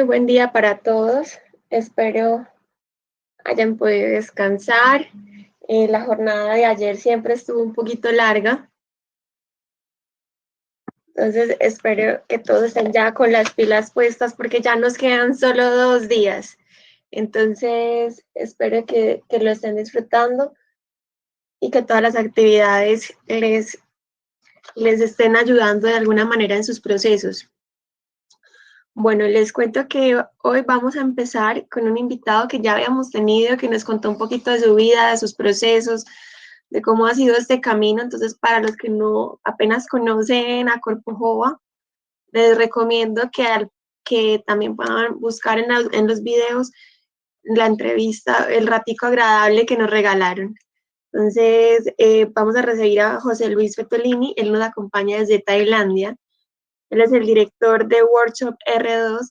buen día para todos. Espero hayan podido descansar. La jornada de ayer siempre estuvo un poquito larga, entonces espero que todos estén ya con las pilas puestas porque ya nos quedan solo 2 días. Entonces espero que lo estén disfrutando y que todas las actividades les estén ayudando de alguna manera en sus procesos. Bueno, les cuento que hoy vamos a empezar con un invitado que ya habíamos tenido, que nos contó un poquito de su vida, de sus procesos, de cómo ha sido este camino. Entonces, para los que no apenas conocen a Corpojova, les recomiendo que también puedan buscar en los videos la entrevista, el ratico agradable que nos regalaron. Entonces, vamos a recibir a José Luis Fetolini. Él nos acompaña desde Tailandia. Él es el director de Workshop R2.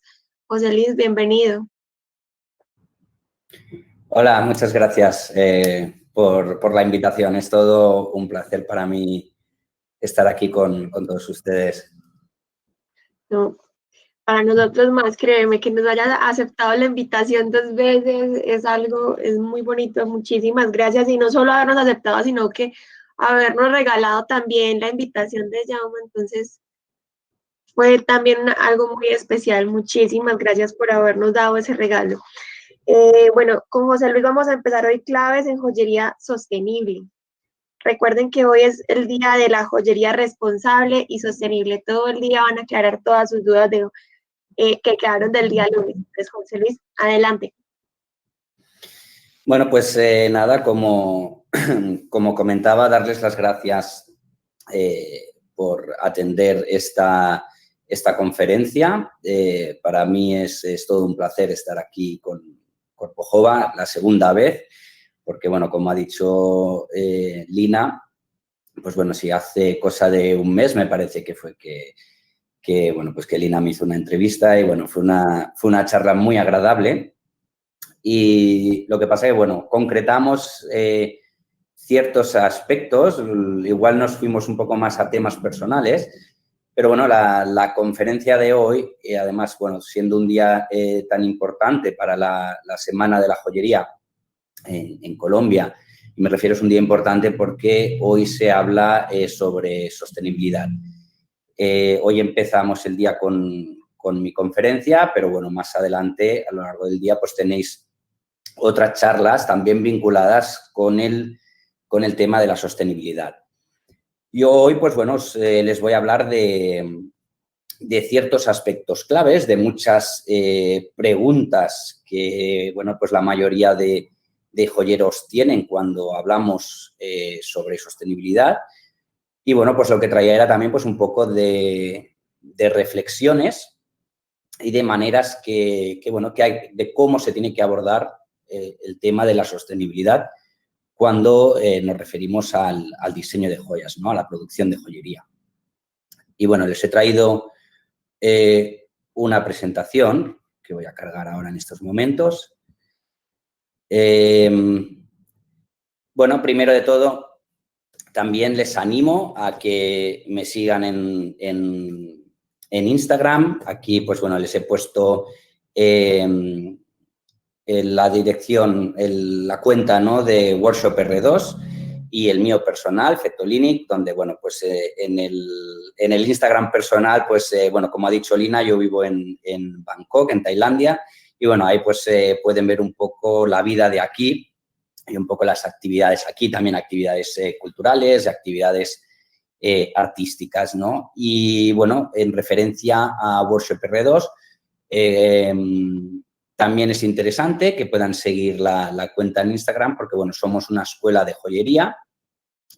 José Luis, bienvenido. Hola, muchas gracias por la invitación. Es todo un placer para mí estar aquí con todos ustedes. No, para nosotros más, créeme, que nos haya aceptado la invitación 2 veces es muy bonito. Muchísimas gracias. Y no solo habernos aceptado, sino que habernos regalado también la invitación de Jaume. Entonces, fue también algo muy especial. Muchísimas gracias por habernos dado ese regalo. Bueno, con José Luis vamos a empezar hoy claves en joyería sostenible. Recuerden que hoy es el día de la joyería responsable y sostenible. Todo el día van a aclarar todas sus dudas que quedaron del día lunes. Entonces, José Luis, adelante. Bueno, pues nada, como comentaba, darles las gracias por atender esta conferencia. Para mí es todo un placer estar aquí con Corpojova la segunda vez, porque, bueno, como ha dicho Lina, pues bueno, si hace cosa de un mes me parece que fue bueno, pues que Lina me hizo una entrevista y, bueno, fue una charla muy agradable. Y lo que pasa es que, bueno, concretamos ciertos aspectos, igual nos fuimos un poco más a temas personales, pero, bueno, la conferencia de hoy, además, bueno, siendo un día tan importante para la Semana de la Joyería en Colombia, y me refiero, es un día importante porque hoy se habla sobre sostenibilidad. Hoy empezamos el día con mi conferencia, pero, bueno, más adelante, a lo largo del día, pues tenéis otras charlas también vinculadas con el tema de la sostenibilidad. Yo hoy, pues bueno, les voy a hablar de ciertos aspectos claves, de muchas preguntas que, bueno, pues la mayoría de joyeros tienen cuando hablamos sobre sostenibilidad. Y, bueno, pues lo que traía era también pues un poco de reflexiones y de maneras bueno, que hay de cómo se tiene que abordar el tema de la sostenibilidad cuando nos referimos al diseño de joyas, ¿no? A la producción de joyería. Y, bueno, les he traído una presentación que voy a cargar ahora en estos momentos. Bueno, primero de todo, también les animo a que me sigan en Instagram. Aquí, pues bueno, les he puesto la dirección, la cuenta, ¿no?, de Workshop R2 y el mío personal, Fetolini, donde, bueno, pues en el Instagram personal, pues, bueno, como ha dicho Lina, yo vivo en Bangkok, en Tailandia, y, bueno, ahí pues pueden ver un poco la vida de aquí y un poco las actividades aquí, también actividades culturales, actividades artísticas, ¿no? Y, bueno, en referencia a Workshop R2, también es interesante que puedan seguir la cuenta en Instagram porque, bueno, somos una escuela de joyería,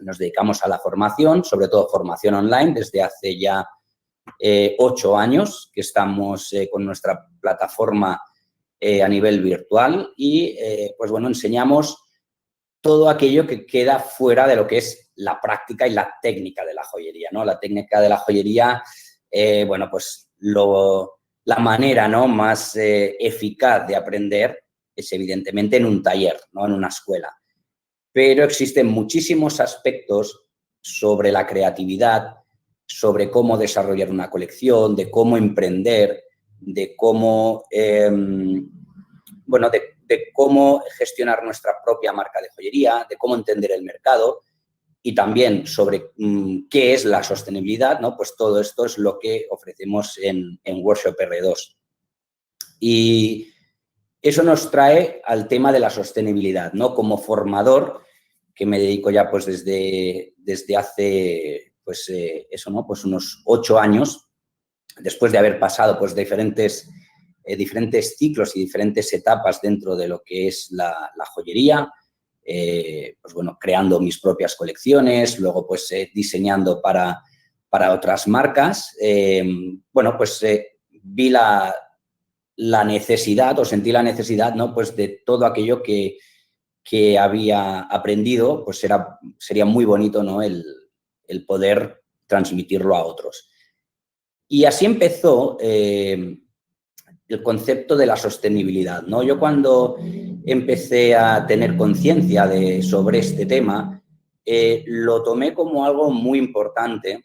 nos dedicamos a la formación, sobre todo formación online, desde hace ya 8 años que estamos con nuestra plataforma a nivel virtual y, pues bueno, enseñamos todo aquello que queda fuera de lo que es la práctica y la técnica de la joyería, ¿no? La técnica de la joyería, bueno, pues la manera, ¿no?, más eficaz de aprender es, evidentemente, en un taller, ¿no?, en una escuela. Pero existen muchísimos aspectos sobre la creatividad, sobre cómo desarrollar una colección, de cómo emprender, de cómo, bueno, de cómo gestionar nuestra propia marca de joyería, de cómo entender el mercado y también sobre qué es la sostenibilidad, ¿no? Pues todo esto es lo que ofrecemos en Workshop R2. Y eso nos trae al tema de la sostenibilidad, ¿no? Como formador, que me dedico ya pues desde hace, pues eso, ¿no? Pues unos 8 años, después de haber pasado pues diferentes ciclos y diferentes etapas dentro de lo que es la joyería, pues bueno, creando mis propias colecciones, luego pues diseñando para otras marcas, bueno, pues vi la necesidad o sentí la necesidad, ¿no? Pues de todo aquello que había aprendido, pues sería muy bonito, ¿no? El poder transmitirlo a otros. Y así empezó el concepto de la sostenibilidad, ¿no? Yo cuando empecé a tener conciencia sobre este tema, lo tomé como algo muy importante,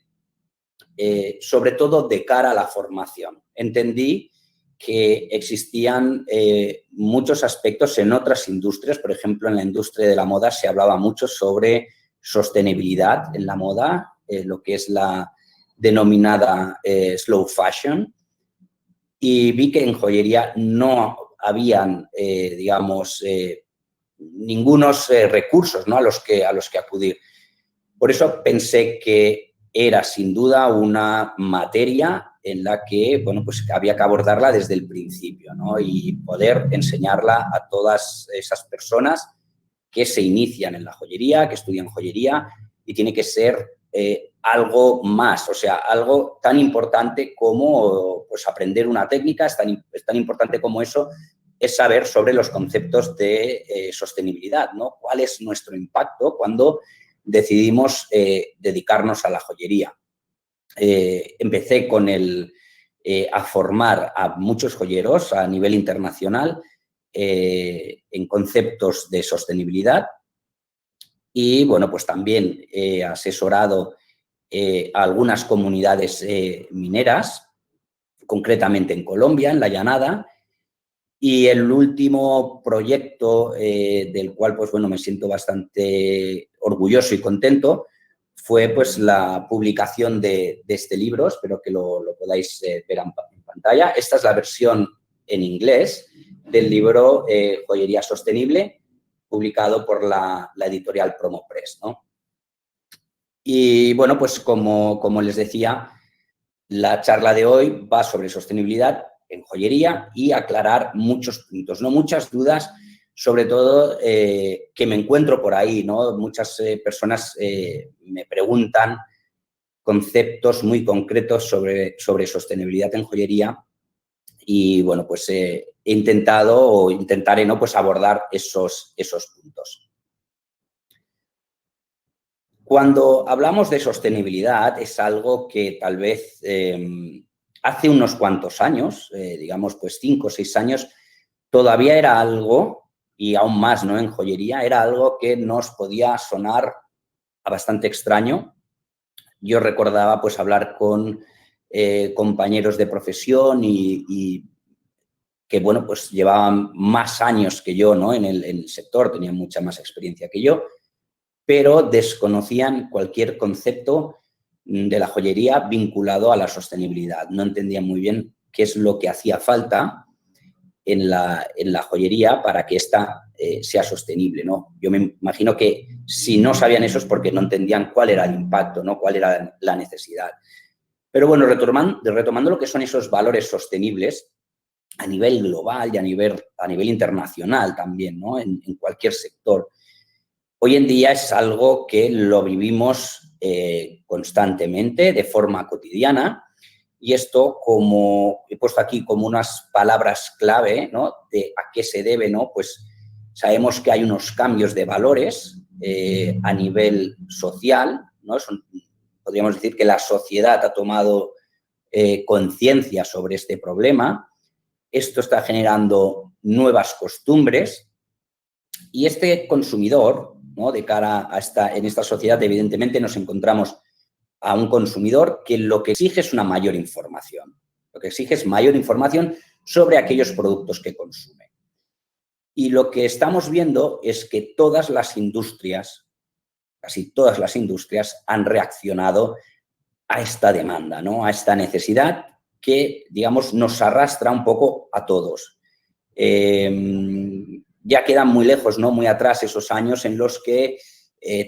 sobre todo de cara a la formación. Entendí que existían muchos aspectos en otras industrias, por ejemplo, en la industria de la moda se hablaba mucho sobre sostenibilidad en la moda, lo que es la denominada slow fashion, y vi que en joyería no habían, digamos, ningunos recursos, ¿no? a los que acudir. Por eso pensé que era sin duda una materia en la que, bueno, pues había que abordarla desde el principio, ¿no? Y poder enseñarla a todas esas personas que se inician en la joyería, que estudian joyería, y tiene que ser algo más, o sea, algo tan importante como pues, aprender una técnica, es tan importante como eso, es saber sobre los conceptos de sostenibilidad, ¿no? ¿Cuál es nuestro impacto cuando decidimos dedicarnos a la joyería? Empecé con a formar a muchos joyeros a nivel internacional en conceptos de sostenibilidad y, bueno, pues también he asesorado a algunas comunidades mineras, concretamente en Colombia, en la Llanada, y el último proyecto del cual, pues bueno, me siento bastante orgulloso y contento fue pues la publicación de este libro, espero que lo podáis ver en pantalla. Esta es la versión en inglés del libro Joyería Sostenible, publicado por la editorial Promo Press, ¿no? Y bueno, pues como les decía, la charla de hoy va sobre sostenibilidad en joyería y aclarar muchos puntos, ¿no? Muchas dudas, sobre todo que me encuentro por ahí, ¿no? Muchas personas me preguntan conceptos muy concretos sobre sostenibilidad en joyería y, bueno, pues he intentado o intentaré, ¿no? Pues abordar esos puntos. Cuando hablamos de sostenibilidad es algo que tal vez hace unos cuantos años, digamos pues 5 o 6 años, todavía era algo, y aún más, ¿no? En joyería, era algo que nos podía sonar bastante extraño. Yo recordaba pues hablar con compañeros de profesión y que, bueno, pues llevaban más años que yo, ¿no? En el sector, tenían mucha más experiencia que yo, pero desconocían cualquier concepto de la joyería vinculado a la sostenibilidad. No entendían muy bien qué es lo que hacía falta en la joyería para que ésta sea sostenible, ¿no? Yo me imagino que si no sabían eso es porque no entendían cuál era el impacto, ¿no? Cuál era la necesidad. Pero bueno, retomando lo que son esos valores sostenibles a nivel global y a nivel internacional también, ¿no? En cualquier sector. Hoy en día es algo que lo vivimos constantemente, de forma cotidiana, y esto, como he puesto aquí como unas palabras clave, ¿no? De a qué se debe, ¿no? Pues sabemos que hay unos cambios de valores a nivel social, ¿no? Podríamos decir que la sociedad ha tomado conciencia sobre este problema. Esto está generando nuevas costumbres y este consumidor, ¿no? De cara en esta sociedad, evidentemente nos encontramos a un consumidor que lo que exige es una mayor información. Lo que exige es mayor información sobre aquellos productos que consume. Y lo que estamos viendo es que todas las industrias, casi todas las industrias, han reaccionado a esta demanda, ¿no? A esta necesidad que, digamos, nos arrastra un poco a todos. Ya quedan muy lejos, ¿no? Muy atrás esos años en los que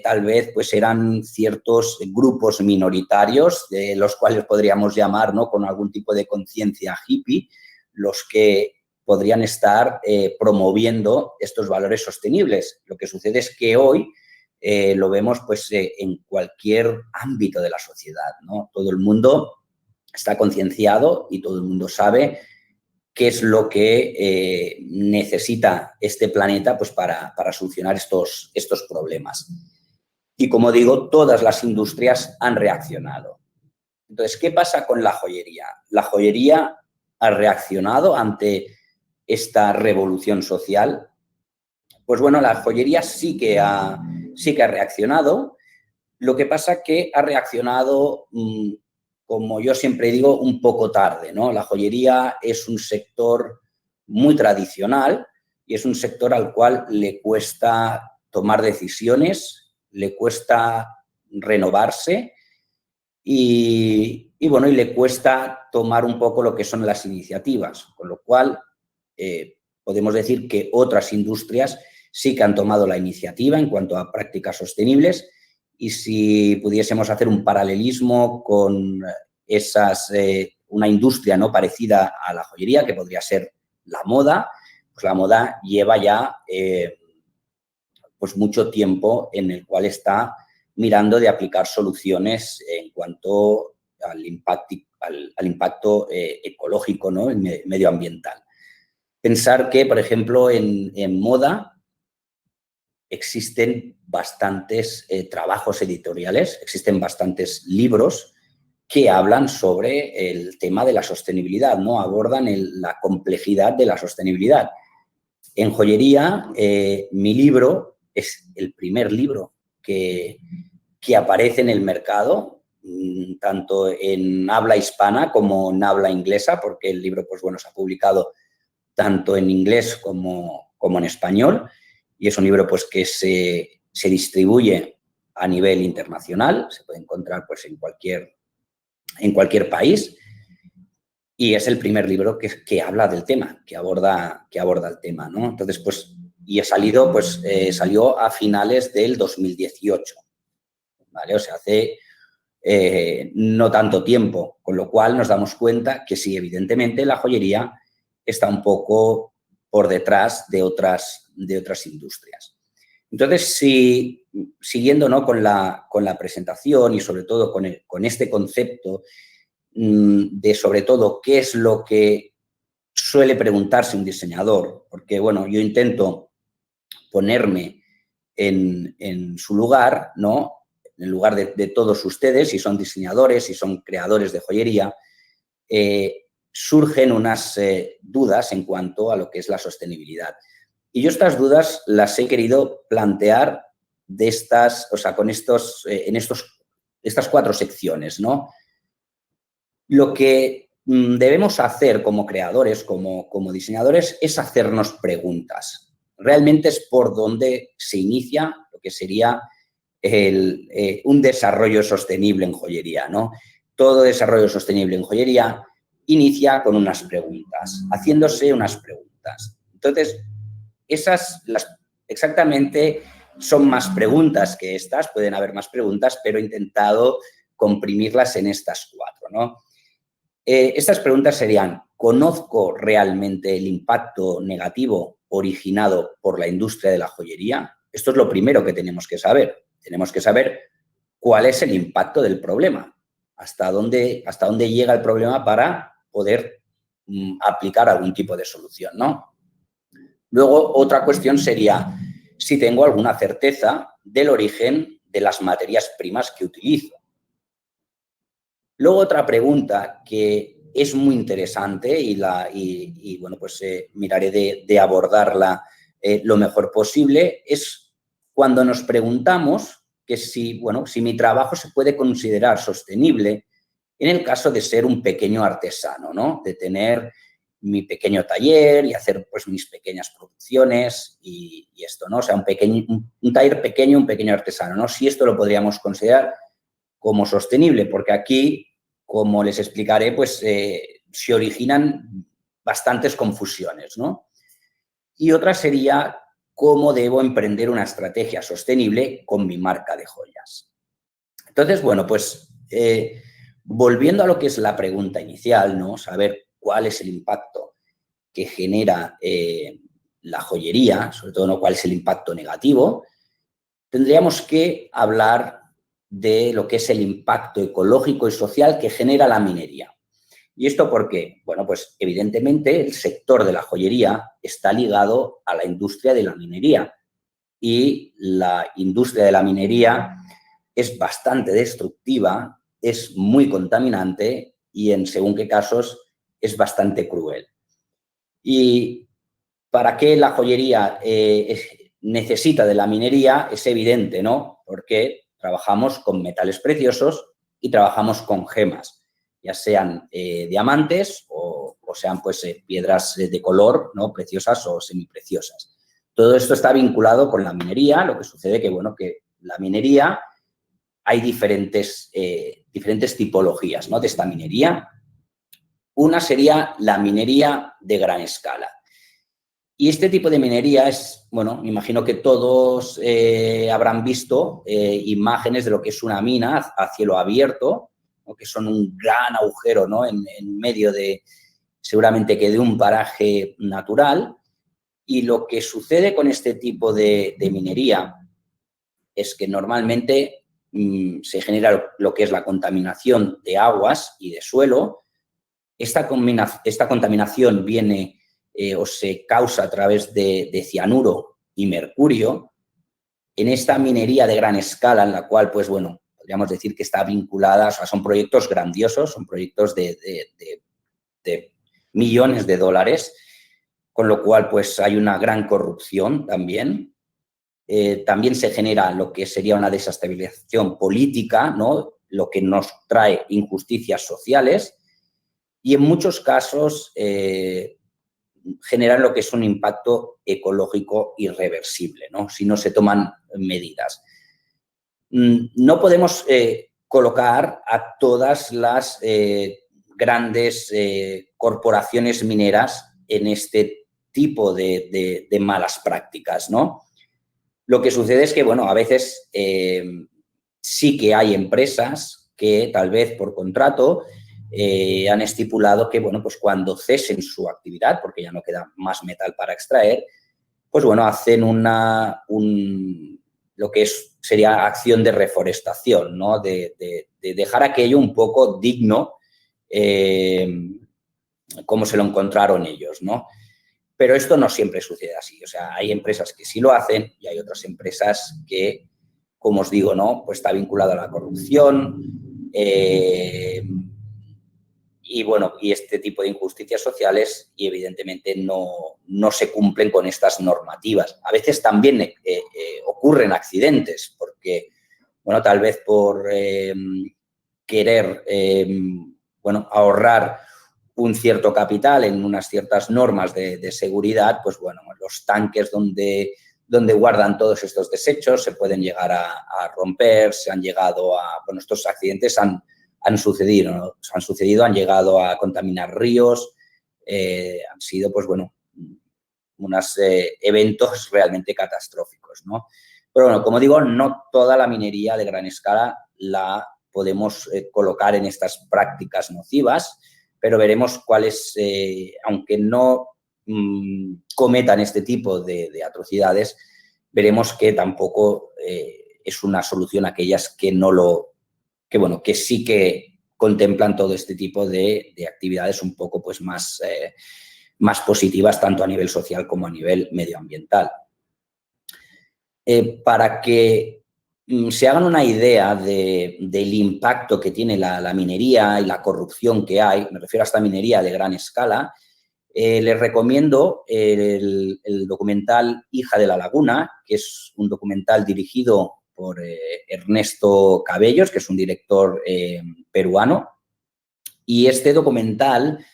tal vez pues eran ciertos grupos minoritarios, de los cuales podríamos llamar, ¿no? Con algún tipo de conciencia hippie, los que podrían estar promoviendo estos valores sostenibles. Lo que sucede es que hoy lo vemos pues, en cualquier ámbito de la sociedad, ¿no? Todo el mundo está concienciado y todo el mundo sabe qué es lo que necesita este planeta pues, para solucionar estos problemas. Y como digo, todas las industrias han reaccionado. Entonces, ¿qué pasa con la joyería? La joyería ha reaccionado ante esta revolución social. Pues bueno, la joyería sí que ha reaccionado. Lo que pasa es que ha reaccionado, como yo siempre digo, un poco tarde, ¿no? La joyería es un sector muy tradicional y es un sector al cual le cuesta tomar decisiones, le cuesta renovarse y bueno, y le cuesta tomar un poco lo que son las iniciativas, con lo cual podemos decir que otras industrias sí que han tomado la iniciativa en cuanto a prácticas sostenibles y si pudiésemos hacer un paralelismo con una industria no parecida a la joyería, que podría ser la moda, pues la moda lleva ya pues mucho tiempo en el cual está mirando de aplicar soluciones en cuanto al impacto ecológico, ¿no? Medioambiental. Pensar que, por ejemplo, en moda existen bastantes trabajos editoriales, existen bastantes libros que hablan sobre el tema de la sostenibilidad, ¿no? Abordan la complejidad de la sostenibilidad. En joyería, mi libro es el primer libro que aparece en el mercado, tanto en habla hispana como en habla inglesa, porque el libro, pues bueno, se ha publicado tanto en inglés como en español, y es un libro pues que se distribuye a nivel internacional, se puede encontrar pues en cualquier país, y es el primer libro que habla del tema, que aborda el tema, ¿no? Entonces, pues, y salió a finales del 2018, ¿vale? O sea, hace no tanto tiempo, con lo cual nos damos cuenta que sí, evidentemente, la joyería está un poco por detrás de otras industrias. Entonces, siguiendo, ¿no? con la presentación y sobre todo con este concepto de sobre todo qué es lo que suele preguntarse un diseñador, porque bueno, yo intento ponerme en su lugar, ¿no? En lugar de todos ustedes, si son diseñadores, si son creadores de joyería, surgen unas dudas en cuanto a lo que es la sostenibilidad. Y yo estas dudas las he querido plantear estas 4 secciones, ¿no? Lo que debemos hacer como creadores, como diseñadores, es hacernos preguntas. Realmente es por donde se inicia lo que sería un desarrollo sostenible en joyería, ¿no? Todo desarrollo sostenible en joyería inicia con unas preguntas, haciéndose unas preguntas. Entonces, exactamente son más preguntas que estas, pueden haber más preguntas, pero he intentado comprimirlas en estas 4, ¿no? Estas preguntas serían, ¿conozco realmente el impacto negativo originado por la industria de la joyería? Esto es lo primero que tenemos que saber. Tenemos que saber cuál es el impacto del problema, hasta dónde llega el problema para poder aplicar algún tipo de solución, ¿no? Luego, otra cuestión sería si tengo alguna certeza del origen de las materias primas que utilizo. Luego, otra pregunta que es muy interesante y bueno, pues miraré de abordarla lo mejor posible, es cuando nos preguntamos que si mi trabajo se puede considerar sostenible en el caso de ser un pequeño artesano, ¿no? De tener mi pequeño taller y hacer pues mis pequeñas producciones y esto, ¿no? O sea, un taller pequeño, un pequeño artesano, ¿no? Si esto lo podríamos considerar como sostenible, porque aquí, como les explicaré, pues se originan bastantes confusiones, ¿no? Y otra sería cómo debo emprender una estrategia sostenible con mi marca de joyas. Entonces, bueno, pues volviendo a lo que es la pregunta inicial, ¿no? Saber cuál es el impacto que genera la joyería, sobre todo, ¿no? Cuál es el impacto negativo, tendríamos que hablar de lo que es el impacto ecológico y social que genera la minería. ¿Y esto por qué? Bueno, pues evidentemente el sector de la joyería está ligado a la industria de la minería y la industria de la minería es bastante destructiva, es muy contaminante y en según qué casos es bastante cruel. ¿Y para qué la joyería necesita de la minería? Es evidente, ¿no? Porque trabajamos con metales preciosos y trabajamos con gemas, ya sean diamantes o sean pues piedras de color, ¿no? Preciosas o semipreciosas. Todo esto está vinculado con la minería, lo que sucede que, bueno, que la minería hay diferentes tipologías, ¿no? De esta minería. Una sería la minería de gran escala. Y este tipo de minería es, bueno, me imagino que todos habrán visto imágenes de lo que es una mina a cielo abierto, ¿no? Que son un gran agujero, ¿no? en medio de, seguramente que de un paraje natural. Y lo que sucede con este tipo de minería es que normalmente se genera lo que es la contaminación de aguas y de suelo. Esta contaminación viene o se causa a través de cianuro y mercurio en esta minería de gran escala en la cual, pues bueno, podríamos decir que está vinculada, o sea, son proyectos grandiosos, son proyectos de millones de dólares, con lo cual pues hay una gran corrupción también. También se genera lo que sería una desestabilización política, ¿no? Lo que nos trae injusticias sociales y en muchos casos generan lo que es un impacto ecológico irreversible, ¿no? Si no se toman medidas. No podemos colocar a todas las grandes corporaciones mineras en este tipo de malas prácticas, ¿no? Lo que sucede es que, bueno, a veces sí que hay empresas que tal vez por contrato han estipulado que, bueno, pues cuando cesen su actividad, porque ya no queda más metal para extraer, pues, bueno, hacen lo que sería acción de reforestación, ¿no? De dejar aquello un poco digno como se lo encontraron ellos, ¿no? Pero esto no siempre sucede así. O sea, hay empresas que sí lo hacen y hay otras empresas que, como os digo, ¿no? Pues está vinculado a la corrupción y, bueno, y este tipo de injusticias sociales y, evidentemente, no se cumplen con estas normativas. A veces también ocurren accidentes porque, bueno, tal vez por querer, bueno, ahorrar un cierto capital en unas ciertas normas de seguridad, pues bueno, los tanques donde guardan todos estos desechos se pueden llegar a romper, se han llegado a, bueno, estos accidentes han sucedido, ¿no? Han llegado a contaminar ríos, han sido, pues bueno, unos eventos realmente catastróficos, ¿no? Pero bueno, como digo, no toda la minería de gran escala la podemos colocar en estas prácticas nocivas, pero veremos cuáles, aunque no cometan este tipo de atrocidades, veremos que tampoco es una solución aquellas que bueno, que sí que contemplan todo este tipo de actividades un poco pues más positivas, tanto a nivel social como a nivel medioambiental. Para que se hagan una idea del impacto que tiene la minería y la corrupción que hay, me refiero a esta minería de gran escala, les recomiendo el documental Hija de la Laguna, que es un documental dirigido por Ernesto Cabellos, que es un director peruano, Y este documental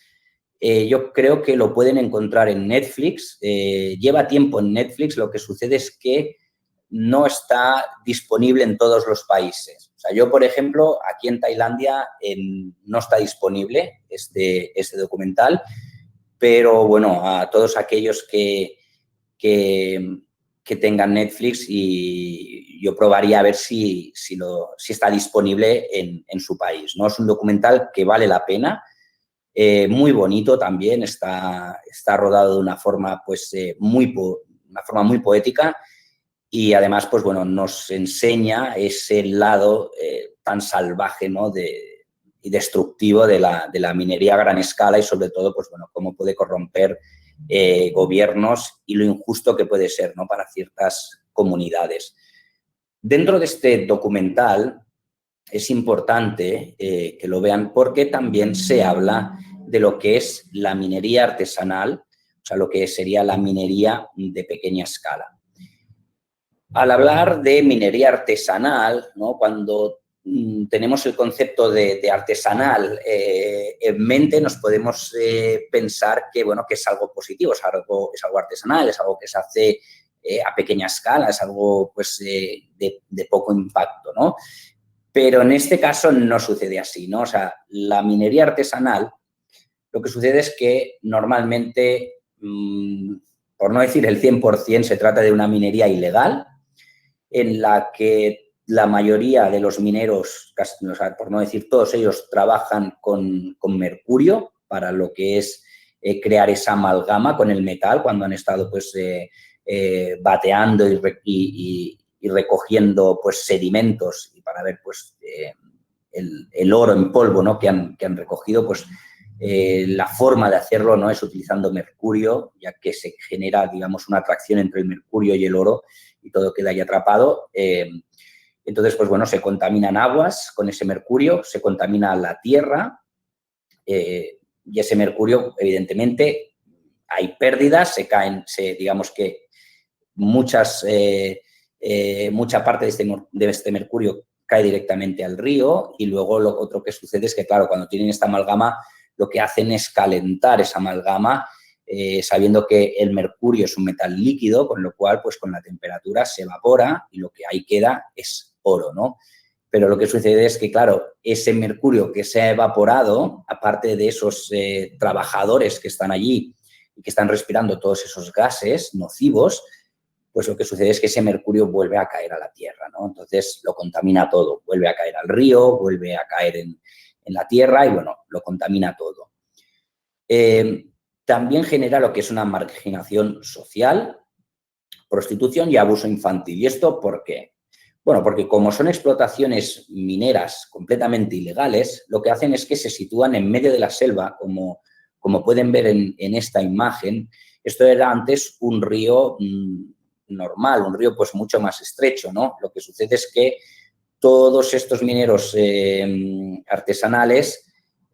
yo creo que lo pueden encontrar en Netflix. Lleva tiempo en Netflix, lo que sucede es que no está disponible en todos los países. O sea, yo, por ejemplo, aquí en Tailandia no está disponible este documental, pero bueno, a todos aquellos que tengan Netflix, y yo probaría a ver si está disponible en su país, ¿no? Es un documental que vale la pena, muy bonito también, está rodado de una forma, pues, muy poética, y además, pues bueno, nos enseña ese lado tan salvaje, ¿no? Y destructivo de la minería a gran escala, y sobre todo, pues bueno, cómo puede corromper gobiernos y lo injusto que puede ser, ¿no? Para ciertas comunidades. Dentro de este documental es importante que lo vean, porque también se habla de lo que es la minería artesanal, o sea, lo que sería la minería de pequeña escala. Al hablar de minería artesanal, ¿no? Cuando tenemos el concepto de artesanal en mente, nos podemos pensar que, bueno, que es algo positivo, es algo artesanal, es algo que se hace a pequeña escala, es algo, pues, de poco impacto, ¿no? Pero en este caso no sucede así, ¿no? O sea, la minería artesanal, lo que sucede es que normalmente, por no decir el 100%, se trata de una minería ilegal, en la que la mayoría de los mineros, o sea, por no decir todos ellos, trabajan con mercurio para lo que es crear esa amalgama con el metal, cuando han estado, pues, bateando y recogiendo, pues, sedimentos, y para ver, pues, el oro en polvo, ¿no? que han recogido, pues la forma de hacerlo, ¿no? Es utilizando mercurio, ya que se genera, digamos, una atracción entre el mercurio y el oro, y todo queda ahí atrapado. Entonces, pues bueno, se contaminan aguas con ese mercurio, se contamina la tierra, y ese mercurio, evidentemente, hay pérdidas, digamos que mucha parte de este mercurio cae directamente al río, y luego lo otro que sucede es que, claro, cuando tienen esta amalgama, lo que hacen es calentar esa amalgama, sabiendo que el mercurio es un metal líquido, con lo cual, pues con la temperatura se evapora y lo que ahí queda es oro, ¿no? Pero lo que sucede es que, claro, ese mercurio que se ha evaporado, aparte de esos trabajadores que están allí y que están respirando todos esos gases nocivos, pues lo que sucede es que ese mercurio vuelve a caer a la tierra, ¿no? Entonces lo contamina todo, vuelve a caer al río, vuelve a caer en la tierra, y bueno, lo contamina todo. También genera lo que es una marginación social, prostitución y abuso infantil. ¿Y esto por qué? Bueno, porque como son explotaciones mineras completamente ilegales, lo que hacen es que se sitúan en medio de la selva, como pueden ver en esta imagen. Esto era antes un río normal, un río, pues, mucho más estrecho, ¿no? Lo que sucede es que todos estos mineros artesanales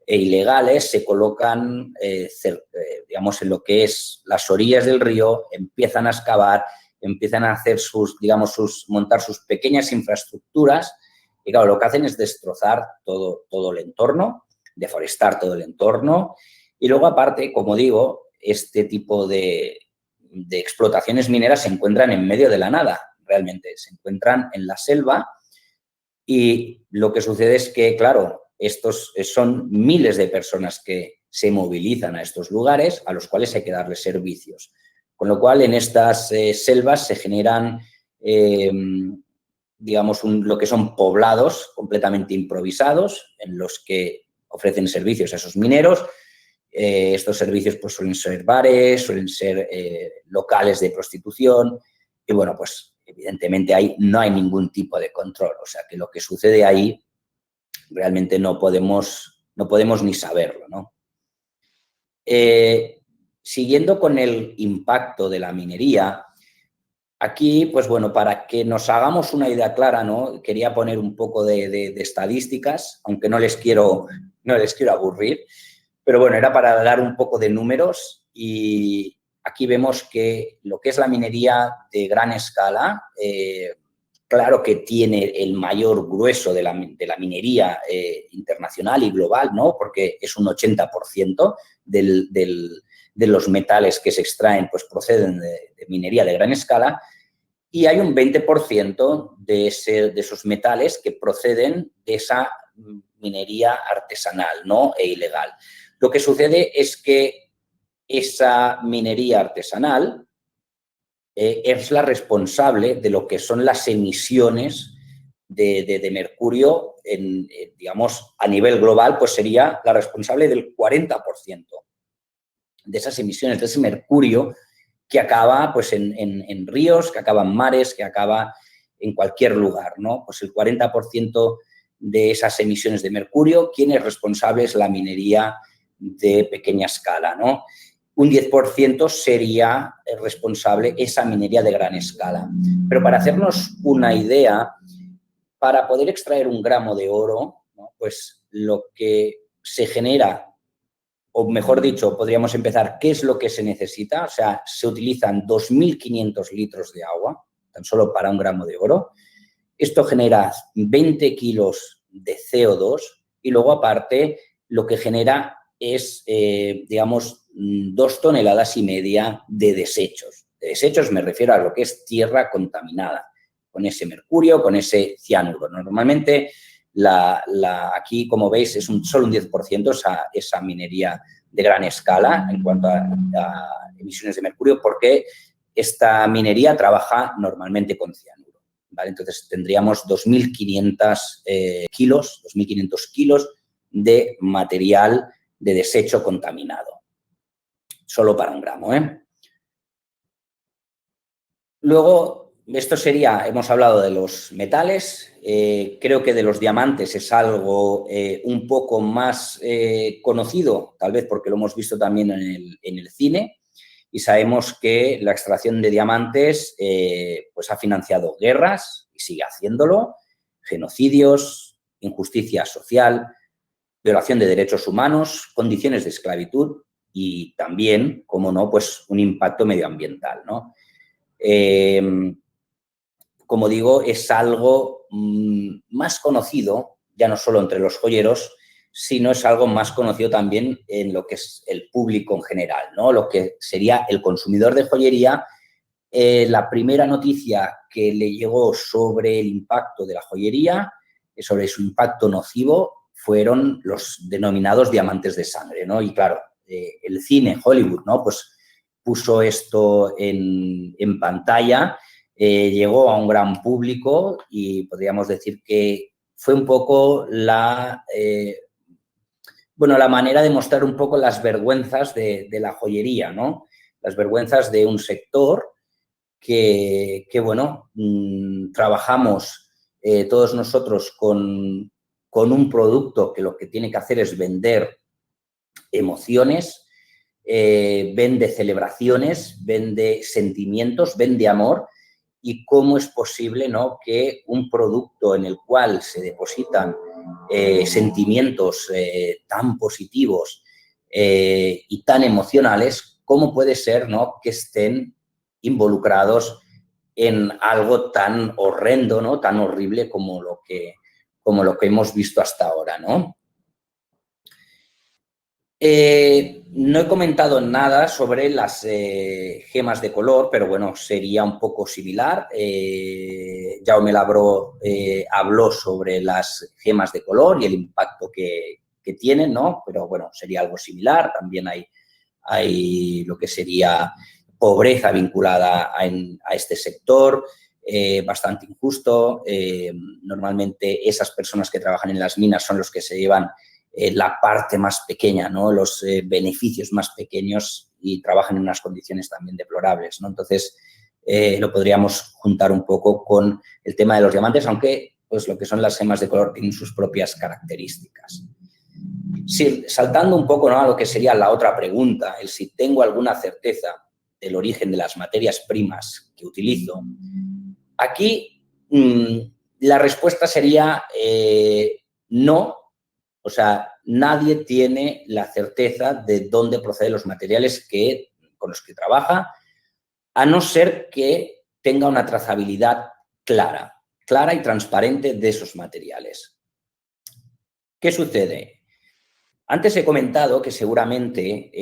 e ilegales se colocan, digamos, en lo que es las orillas del río, empiezan a excavar, empiezan a hacer montar sus pequeñas infraestructuras, y claro, lo que hacen es destrozar todo el entorno, deforestar todo el entorno, y luego, aparte, como digo, este tipo de explotaciones mineras se encuentran en medio de la nada, realmente, se encuentran en la selva. Y lo que sucede es que, claro, estos son miles de personas que se movilizan a estos lugares, a los cuales hay que darles servicios. Con lo cual, en estas selvas se generan, digamos, lo que son poblados completamente improvisados, en los que ofrecen servicios a esos mineros. Estos servicios, pues, suelen ser bares, suelen ser locales de prostitución, y bueno, pues evidentemente ahí no hay ningún tipo de control. O sea, que lo que sucede ahí realmente no podemos ni saberlo, ¿no? Siguiendo con el impacto de la minería, aquí, pues bueno, para que nos hagamos una idea clara, ¿no? Quería poner un poco de estadísticas, aunque no les quiero aburrir, pero bueno, era para dar un poco de números. Y aquí vemos que lo que es la minería de gran escala, claro que tiene el mayor grueso de la minería internacional y global, ¿no? Porque es un 80% de los metales que se extraen, pues proceden de minería de gran escala, y hay un 20% de esos metales que proceden de esa minería artesanal, ¿no? E ilegal. Lo que sucede es que esa minería artesanal es la responsable de lo que son las emisiones de mercurio, digamos, a nivel global, pues sería la responsable del 40% de esas emisiones, de ese mercurio que acaba pues, en ríos, que acaba en mares, que acaba en cualquier lugar, ¿no? Pues el 40% de esas emisiones de mercurio, ¿quién es responsable? Es la minería de pequeña escala, ¿no? Un 10% sería responsable esa minería de gran escala. Pero para hacernos una idea, para poder extraer un gramo de oro, ¿no? Pues lo que se genera, o mejor dicho, podríamos empezar, ¿qué es lo que se necesita? O sea, se utilizan 2.500 litros de agua, tan solo para un gramo de oro. Esto genera 20 kilos de CO2 y luego, aparte, lo que genera es, digamos, 2,5 toneladas de desechos. De desechos me refiero a lo que es tierra contaminada, con ese mercurio, con ese cianuro. Normalmente, aquí, como veis, es solo un 10% esa minería de gran escala en cuanto a emisiones de mercurio, porque esta minería trabaja normalmente con cianuro. ¿Vale? Entonces, tendríamos 2.500 kilos de material de desecho contaminado, solo para un gramo, ¿eh? Luego, esto sería, hemos hablado de los metales, creo que de los diamantes es algo un poco más conocido, tal vez porque lo hemos visto también en el cine, y sabemos que la extracción de diamantes pues ha financiado guerras y sigue haciéndolo, genocidios, injusticia social, violación de derechos humanos, condiciones de esclavitud y también, como no, pues un impacto medioambiental, ¿no? Como digo, es algo más conocido, ya no solo entre los joyeros, sino es algo más conocido también en lo que es el público en general, ¿no? Lo que sería el consumidor de joyería. La primera noticia que le llegó sobre el impacto de la joyería, sobre su impacto nocivo, fueron los denominados diamantes de sangre, ¿no? Y claro, el cine, Hollywood, ¿no? Pues puso esto en pantalla, llegó a un gran público y podríamos decir que fue un poco la manera de mostrar un poco las vergüenzas de la joyería, ¿no? Las vergüenzas de un sector que bueno, trabajamos todos nosotros con un producto que lo que tiene que hacer es vender emociones, vende celebraciones, vende sentimientos, vende amor, y cómo es posible, ¿no?, que un producto en el cual se depositan sentimientos tan positivos y tan emocionales, cómo puede ser, ¿no?, que estén involucrados en algo tan horrendo, ¿no?, tan horrible como lo que hemos visto hasta ahora, ¿no? No he comentado nada sobre las gemas de color, pero bueno, sería un poco similar. Jaume Labró habló sobre las gemas de color y el impacto que tienen, ¿no? Pero bueno, sería algo similar. También hay lo que sería pobreza vinculada a este sector, bastante injusto. Normalmente esas personas que trabajan en las minas son los que se llevan la parte más pequeña, ¿no?, los beneficios más pequeños, y trabajan en unas condiciones también deplorables, ¿no? Entonces, lo podríamos juntar un poco con el tema de los diamantes, aunque pues, lo que son las gemas de color tienen sus propias características. Sí, saltando un poco, ¿no?, a lo que sería la otra pregunta, el si tengo alguna certeza del origen de las materias primas que utilizo, aquí la respuesta sería no. O sea, nadie tiene la certeza de dónde proceden los materiales con los que trabaja, a no ser que tenga una trazabilidad clara. clara y transparente de esos materiales. ¿Qué sucede? Antes he comentado que seguramente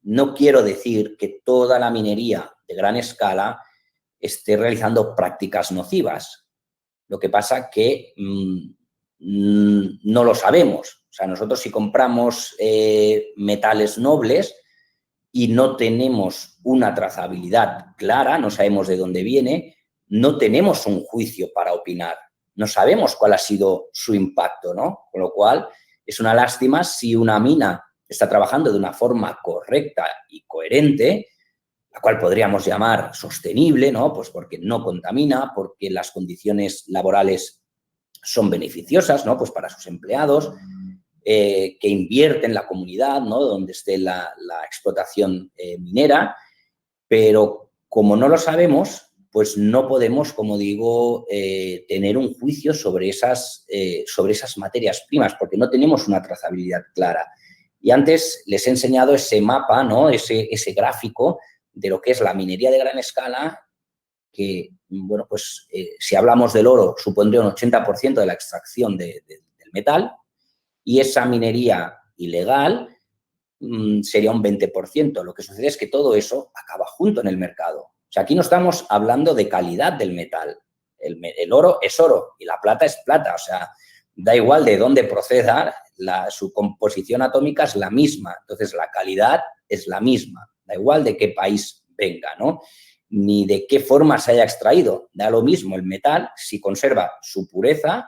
no quiero decir que toda la minería de gran escala esté realizando prácticas nocivas. Lo que pasa que no lo sabemos. O sea, nosotros si compramos metales nobles y no tenemos una trazabilidad clara, no sabemos de dónde viene, no tenemos un juicio para opinar. No sabemos cuál ha sido su impacto, ¿no? Con lo cual, es una lástima si una mina está trabajando de una forma correcta y coherente, la cual podríamos llamar sostenible, ¿no? Pues porque no contamina, porque las condiciones laborales son beneficiosas, ¿no? Pues para sus empleados, que invierte en la comunidad, ¿no? Donde esté la explotación minera, pero como no lo sabemos, pues no podemos, como digo, tener un juicio sobre esas materias primas, porque no tenemos una trazabilidad clara. Y antes les he enseñado ese mapa, ¿no? Ese gráfico de lo que es la minería de gran escala, que, bueno, pues si hablamos del oro, supondría un 80% de la extracción del metal, y esa minería ilegal sería un 20%. Lo que sucede es que todo eso acaba junto en el mercado. O sea, aquí no estamos hablando de calidad del metal. El oro es oro y la plata es plata. O sea, da igual de dónde proceda, su composición atómica es la misma. Entonces, la calidad es la misma. Da igual de qué país venga, ¿no? Ni de qué forma se haya extraído. Da lo mismo el metal, si conserva su pureza,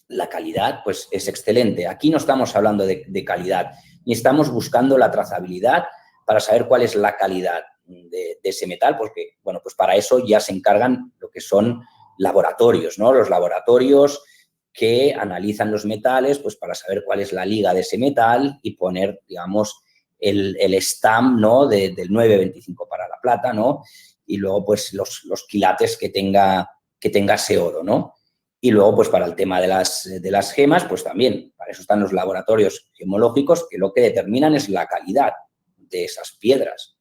la calidad pues es excelente. Aquí no estamos hablando de calidad, ni estamos buscando la trazabilidad para saber cuál es la calidad de ese metal, porque, bueno, pues para eso ya se encargan lo que son laboratorios, ¿no? Los laboratorios que analizan los metales, pues para saber cuál es la liga de ese metal y poner, digamos, el stamp, ¿no? Del 9,25 para la plata, ¿no? Y luego, pues, los quilates que tenga ese oro, ¿no? Y luego, pues para el tema de las gemas, pues también, para eso están los laboratorios gemológicos, que lo que determinan es la calidad de esas piedras,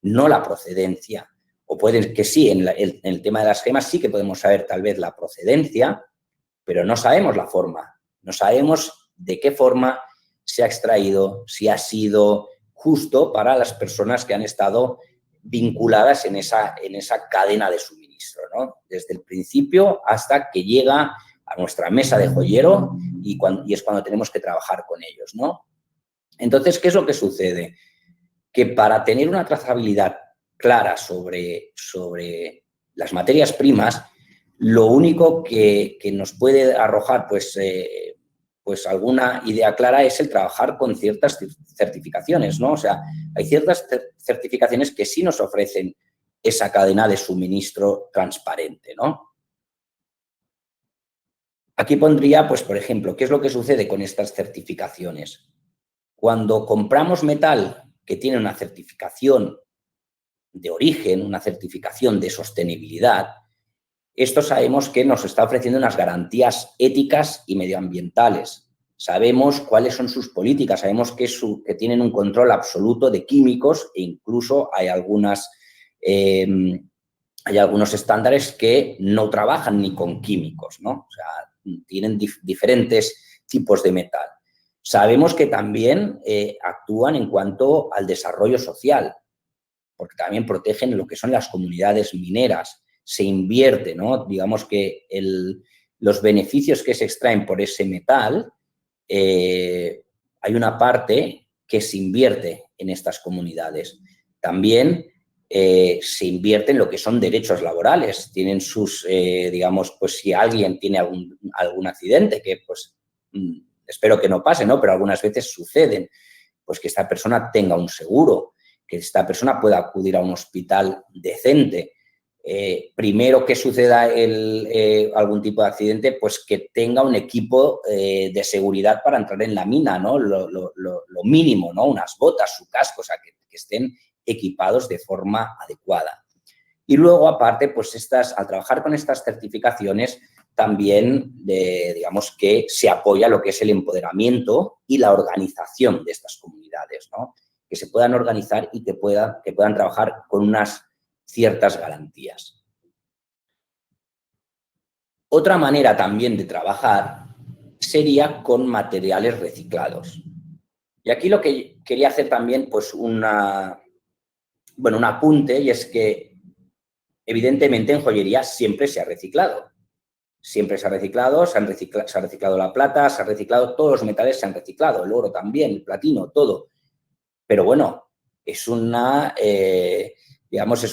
no la procedencia. O puede que sí, en el tema de las gemas sí que podemos saber tal vez la procedencia, pero no sabemos la forma, no sabemos de qué forma se ha extraído, si ha sido justo para las personas que han estado vinculadas en esa cadena de suministro, ¿no? Desde el principio hasta que llega a nuestra mesa de joyero y es cuando tenemos que trabajar con ellos, ¿no? Entonces, ¿qué es lo que sucede? Que para tener una trazabilidad clara sobre las materias primas, lo único que nos puede arrojar pues alguna idea clara es el trabajar con ciertas certificaciones, ¿no? O sea, hay ciertas certificaciones que sí nos ofrecen esa cadena de suministro transparente, ¿no? Aquí pondría, pues, por ejemplo, ¿qué es lo que sucede con estas certificaciones? Cuando compramos metal que tiene una certificación de origen, una certificación de sostenibilidad, esto sabemos que nos está ofreciendo unas garantías éticas y medioambientales. Sabemos cuáles son sus políticas, sabemos que tienen un control absoluto de químicos e incluso hay algunos estándares que no trabajan ni con químicos, ¿no? O sea, tienen diferentes tipos de metal. Sabemos que también actúan en cuanto al desarrollo social, porque también protegen lo que son las comunidades mineras. Se invierte, ¿no? Digamos que los beneficios que se extraen por ese metal, hay una parte que se invierte en estas comunidades. También se invierte en lo que son derechos laborales. Tienen sus, digamos, pues si alguien tiene algún accidente, que pues espero que no pase, ¿no? Pero algunas veces suceden, pues que esta persona tenga un seguro, que esta persona pueda acudir a un hospital decente. Primero que suceda algún tipo de accidente, pues que tenga un equipo de seguridad para entrar en la mina, ¿no? Lo mínimo, ¿no? Unas botas, su casco, o sea, que estén equipados de forma adecuada. Y luego, aparte, pues al trabajar con estas certificaciones, también, digamos, que se apoya lo que es el empoderamiento y la organización de estas comunidades, ¿no? Que se puedan organizar y que puedan trabajar con unas ciertas garantías. Otra manera también de trabajar sería con materiales reciclados. Y aquí lo que quería hacer también, pues un apunte, y es que evidentemente en joyería siempre se ha reciclado. Siempre se ha reciclado, se ha reciclado la plata, se ha reciclado, todos los metales se han reciclado, el oro también, el platino, todo. Pero bueno, es es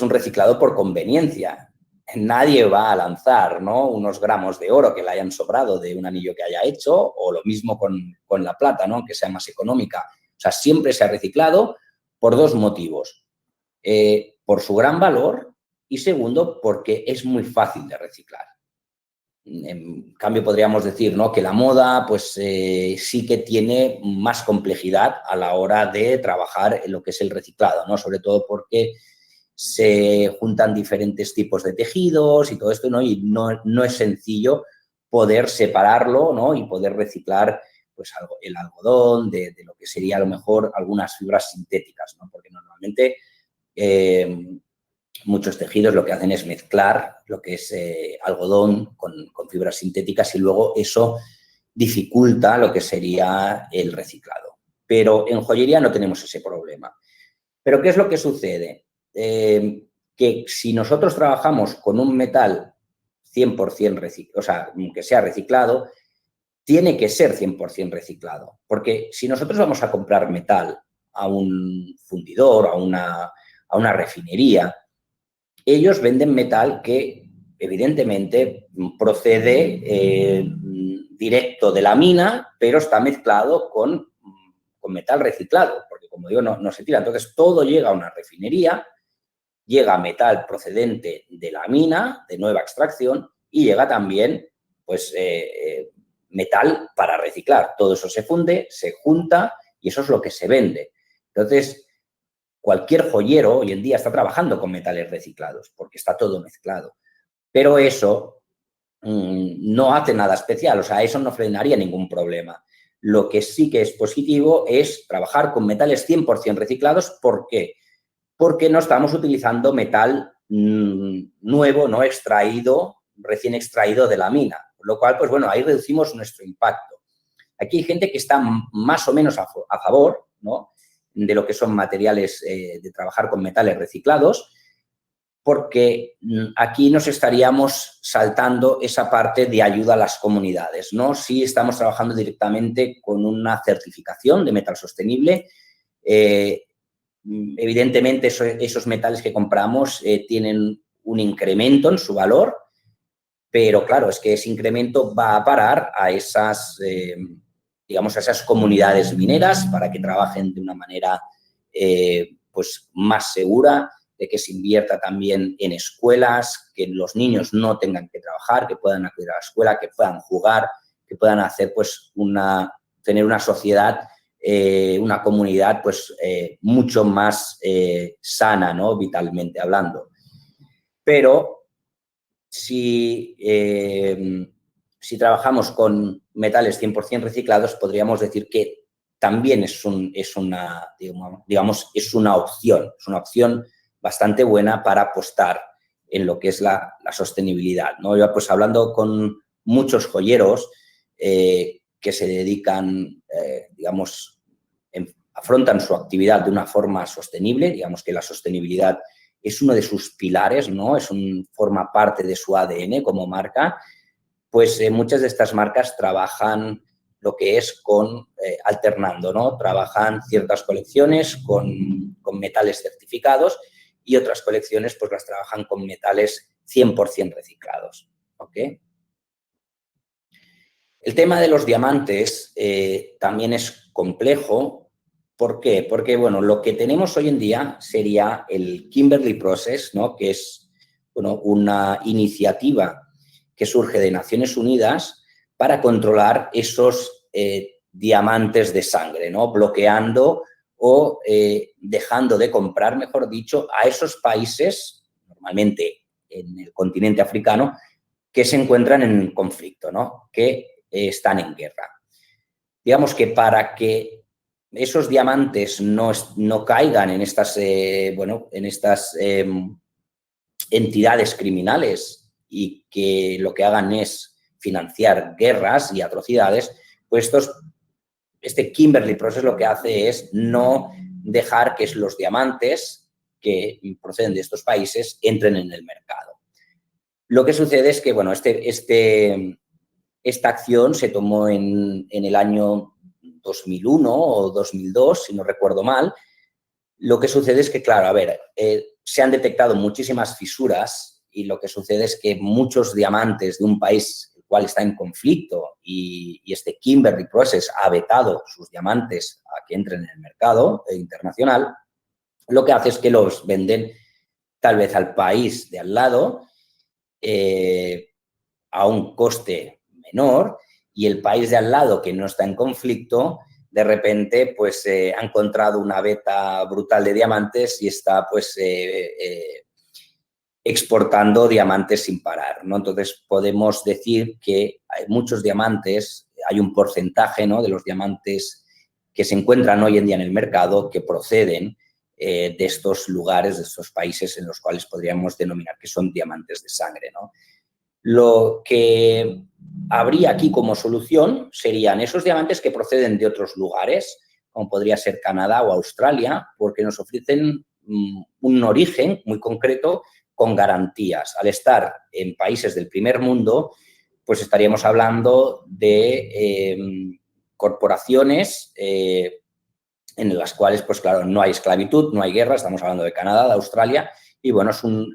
un reciclado por conveniencia. Nadie va a lanzar, ¿no?, unos gramos de oro que le hayan sobrado de un anillo que haya hecho, o lo mismo con la plata, ¿no?, que sea más económica. O sea, siempre se ha reciclado por dos motivos. Por su gran valor y, segundo, porque es muy fácil de reciclar. En cambio, podríamos decir, ¿no?, que la moda pues, sí que tiene más complejidad a la hora de trabajar en lo que es el reciclado, ¿no?, sobre todo porque se juntan diferentes tipos de tejidos y todo esto, ¿no?, y no es sencillo poder separarlo, ¿no?, y poder reciclar pues, el algodón de lo que sería a lo mejor algunas fibras sintéticas, ¿no?, porque normalmente muchos tejidos lo que hacen es mezclar lo que es algodón con fibras sintéticas, y luego eso dificulta lo que sería el reciclado. Pero en joyería no tenemos ese problema. ¿Pero qué es lo que sucede? Que si nosotros trabajamos con un metal 100% reciclado, o sea, que sea reciclado, tiene que ser 100% reciclado. Porque si nosotros vamos a comprar metal a un fundidor, a una refinería, ellos venden metal que evidentemente procede directo de la mina, pero está mezclado con metal reciclado, porque como digo, no se tira. Entonces todo llega a una refinería, llega metal procedente de la mina, de nueva extracción, y llega también pues, metal para reciclar. Todo eso se funde, se junta y eso es lo que se vende. Entonces, cualquier joyero hoy en día está trabajando con metales reciclados porque está todo mezclado. Pero eso no hace nada especial, o sea, eso no frenaría ningún problema. Lo que sí que es positivo es trabajar con metales 100% reciclados. ¿Por qué? Porque no estamos utilizando metal nuevo, no extraído, recién extraído de la mina. Por lo cual, pues bueno, ahí reducimos nuestro impacto. Aquí hay gente que está más o menos a favor, ¿no?, de lo que son materiales, de trabajar con metales reciclados, porque aquí nos estaríamos saltando esa parte de ayuda a las comunidades, ¿no? Si estamos trabajando directamente con una certificación de metal sostenible, evidentemente esos metales que compramos tienen un incremento en su valor, pero claro, es que ese incremento va a parar a esas, digamos, a esas comunidades mineras para que trabajen de una manera pues más segura, de que se invierta también en escuelas, que los niños no tengan que trabajar, que puedan acudir a la escuela, que puedan jugar, que puedan hacer pues tener una sociedad, una comunidad pues mucho más sana, ¿no?, vitalmente hablando. Pero si trabajamos con metales 100% reciclados, podríamos decir que también es una opción bastante buena para apostar en lo que es la sostenibilidad, ¿no? Yo, pues hablando con muchos joyeros que se dedican, afrontan su actividad de una forma sostenible, digamos que la sostenibilidad es uno de sus pilares, ¿no?, forma parte de su ADN como marca, pues muchas de estas marcas trabajan lo que es alternando, ¿no? Trabajan ciertas colecciones con metales certificados y otras colecciones pues las trabajan con metales 100% reciclados, ¿ok? El tema de los diamantes también es complejo. ¿Por qué? Porque, bueno, lo que tenemos hoy en día sería el Kimberley Process, ¿no?, que es, bueno, una iniciativa que surge de Naciones Unidas para controlar esos diamantes de sangre, ¿no?, bloqueando o dejando de comprar, mejor dicho, a esos países, normalmente en el continente africano, que se encuentran en conflicto, ¿no?, que están en guerra. Digamos que para que esos diamantes no caigan en estas, entidades criminales y que lo que hagan es financiar guerras y atrocidades, pues este Kimberley Process lo que hace es no dejar que los diamantes que proceden de estos países entren en el mercado. Lo que sucede es que, bueno, esta acción se tomó en el año 2001 o 2002, si no recuerdo mal. Lo que sucede es que, claro, a ver, se han detectado muchísimas fisuras y lo que sucede es que muchos diamantes de un país el cual está en conflicto y este Kimberley Process ha vetado sus diamantes a que entren en el mercado internacional, lo que hace es que los venden tal vez al país de al lado a un coste menor y el país de al lado que no está en conflicto de repente pues ha encontrado una veta brutal de diamantes y está pues exportando diamantes sin parar, ¿no? Entonces podemos decir que hay muchos diamantes, hay un porcentaje, ¿no?, de los diamantes que se encuentran hoy en día en el mercado que proceden de estos lugares, de estos países en los cuales podríamos denominar que son diamantes de sangre, ¿no? Lo que habría aquí como solución serían esos diamantes que proceden de otros lugares, como podría ser Canadá o Australia, porque nos ofrecen un origen muy concreto con garantías. Al estar en países del primer mundo, pues estaríamos hablando de corporaciones en las cuales, pues claro, no hay esclavitud, no hay guerra, estamos hablando de Canadá, de Australia, y bueno, son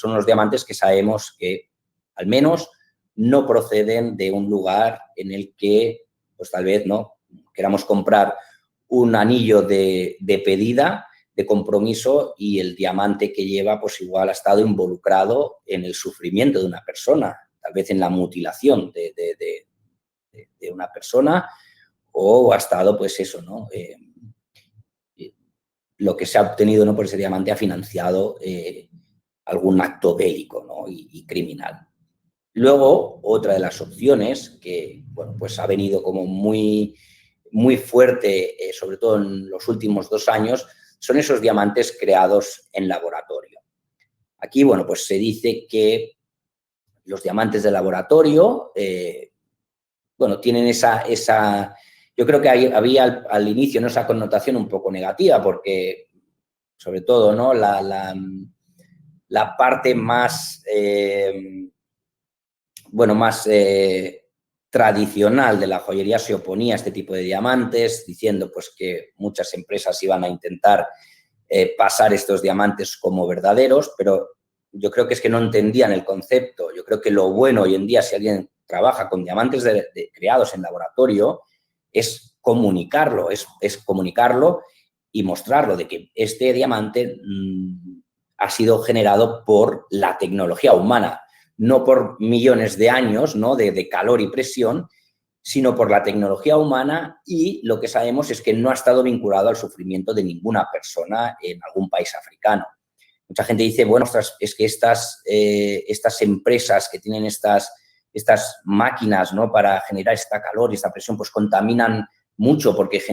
unos diamantes que sabemos que al menos no proceden de un lugar en el que, pues tal vez, ¿no?, queramos comprar un anillo de pedida, de compromiso, y el diamante que lleva, pues igual ha estado involucrado en el sufrimiento de una persona, tal vez en la mutilación de una persona, o ha estado, pues eso, ¿no?, lo que se ha obtenido, ¿no?, por ese diamante ha financiado algún acto bélico, ¿no?, y criminal. Luego, otra de las opciones que, bueno, pues ha venido como muy, muy fuerte, sobre todo en los últimos 2 años, son esos diamantes creados en laboratorio. Aquí, bueno, pues se dice que los diamantes de laboratorio, bueno, tienen esa yo creo que había al inicio, ¿no?, esa connotación un poco negativa porque, sobre todo, ¿no?, la parte más, bueno, más tradicional de la joyería se oponía a este tipo de diamantes, diciendo pues que muchas empresas iban a intentar pasar estos diamantes como verdaderos, pero yo creo que es que no entendían el concepto. Yo creo que lo bueno hoy en día, si alguien trabaja con diamantes creados en laboratorio, es comunicarlo, es comunicarlo y mostrarlo de que este diamante ha sido generado por la tecnología humana, no por millones de años, ¿no?, de calor y presión, sino por la tecnología humana, y lo que sabemos es que no ha estado vinculado al sufrimiento de ninguna persona en algún país africano. Mucha gente dice, bueno, es que estas empresas que tienen estas máquinas, ¿no?, para generar esta calor y esta presión, pues contaminan mucho porque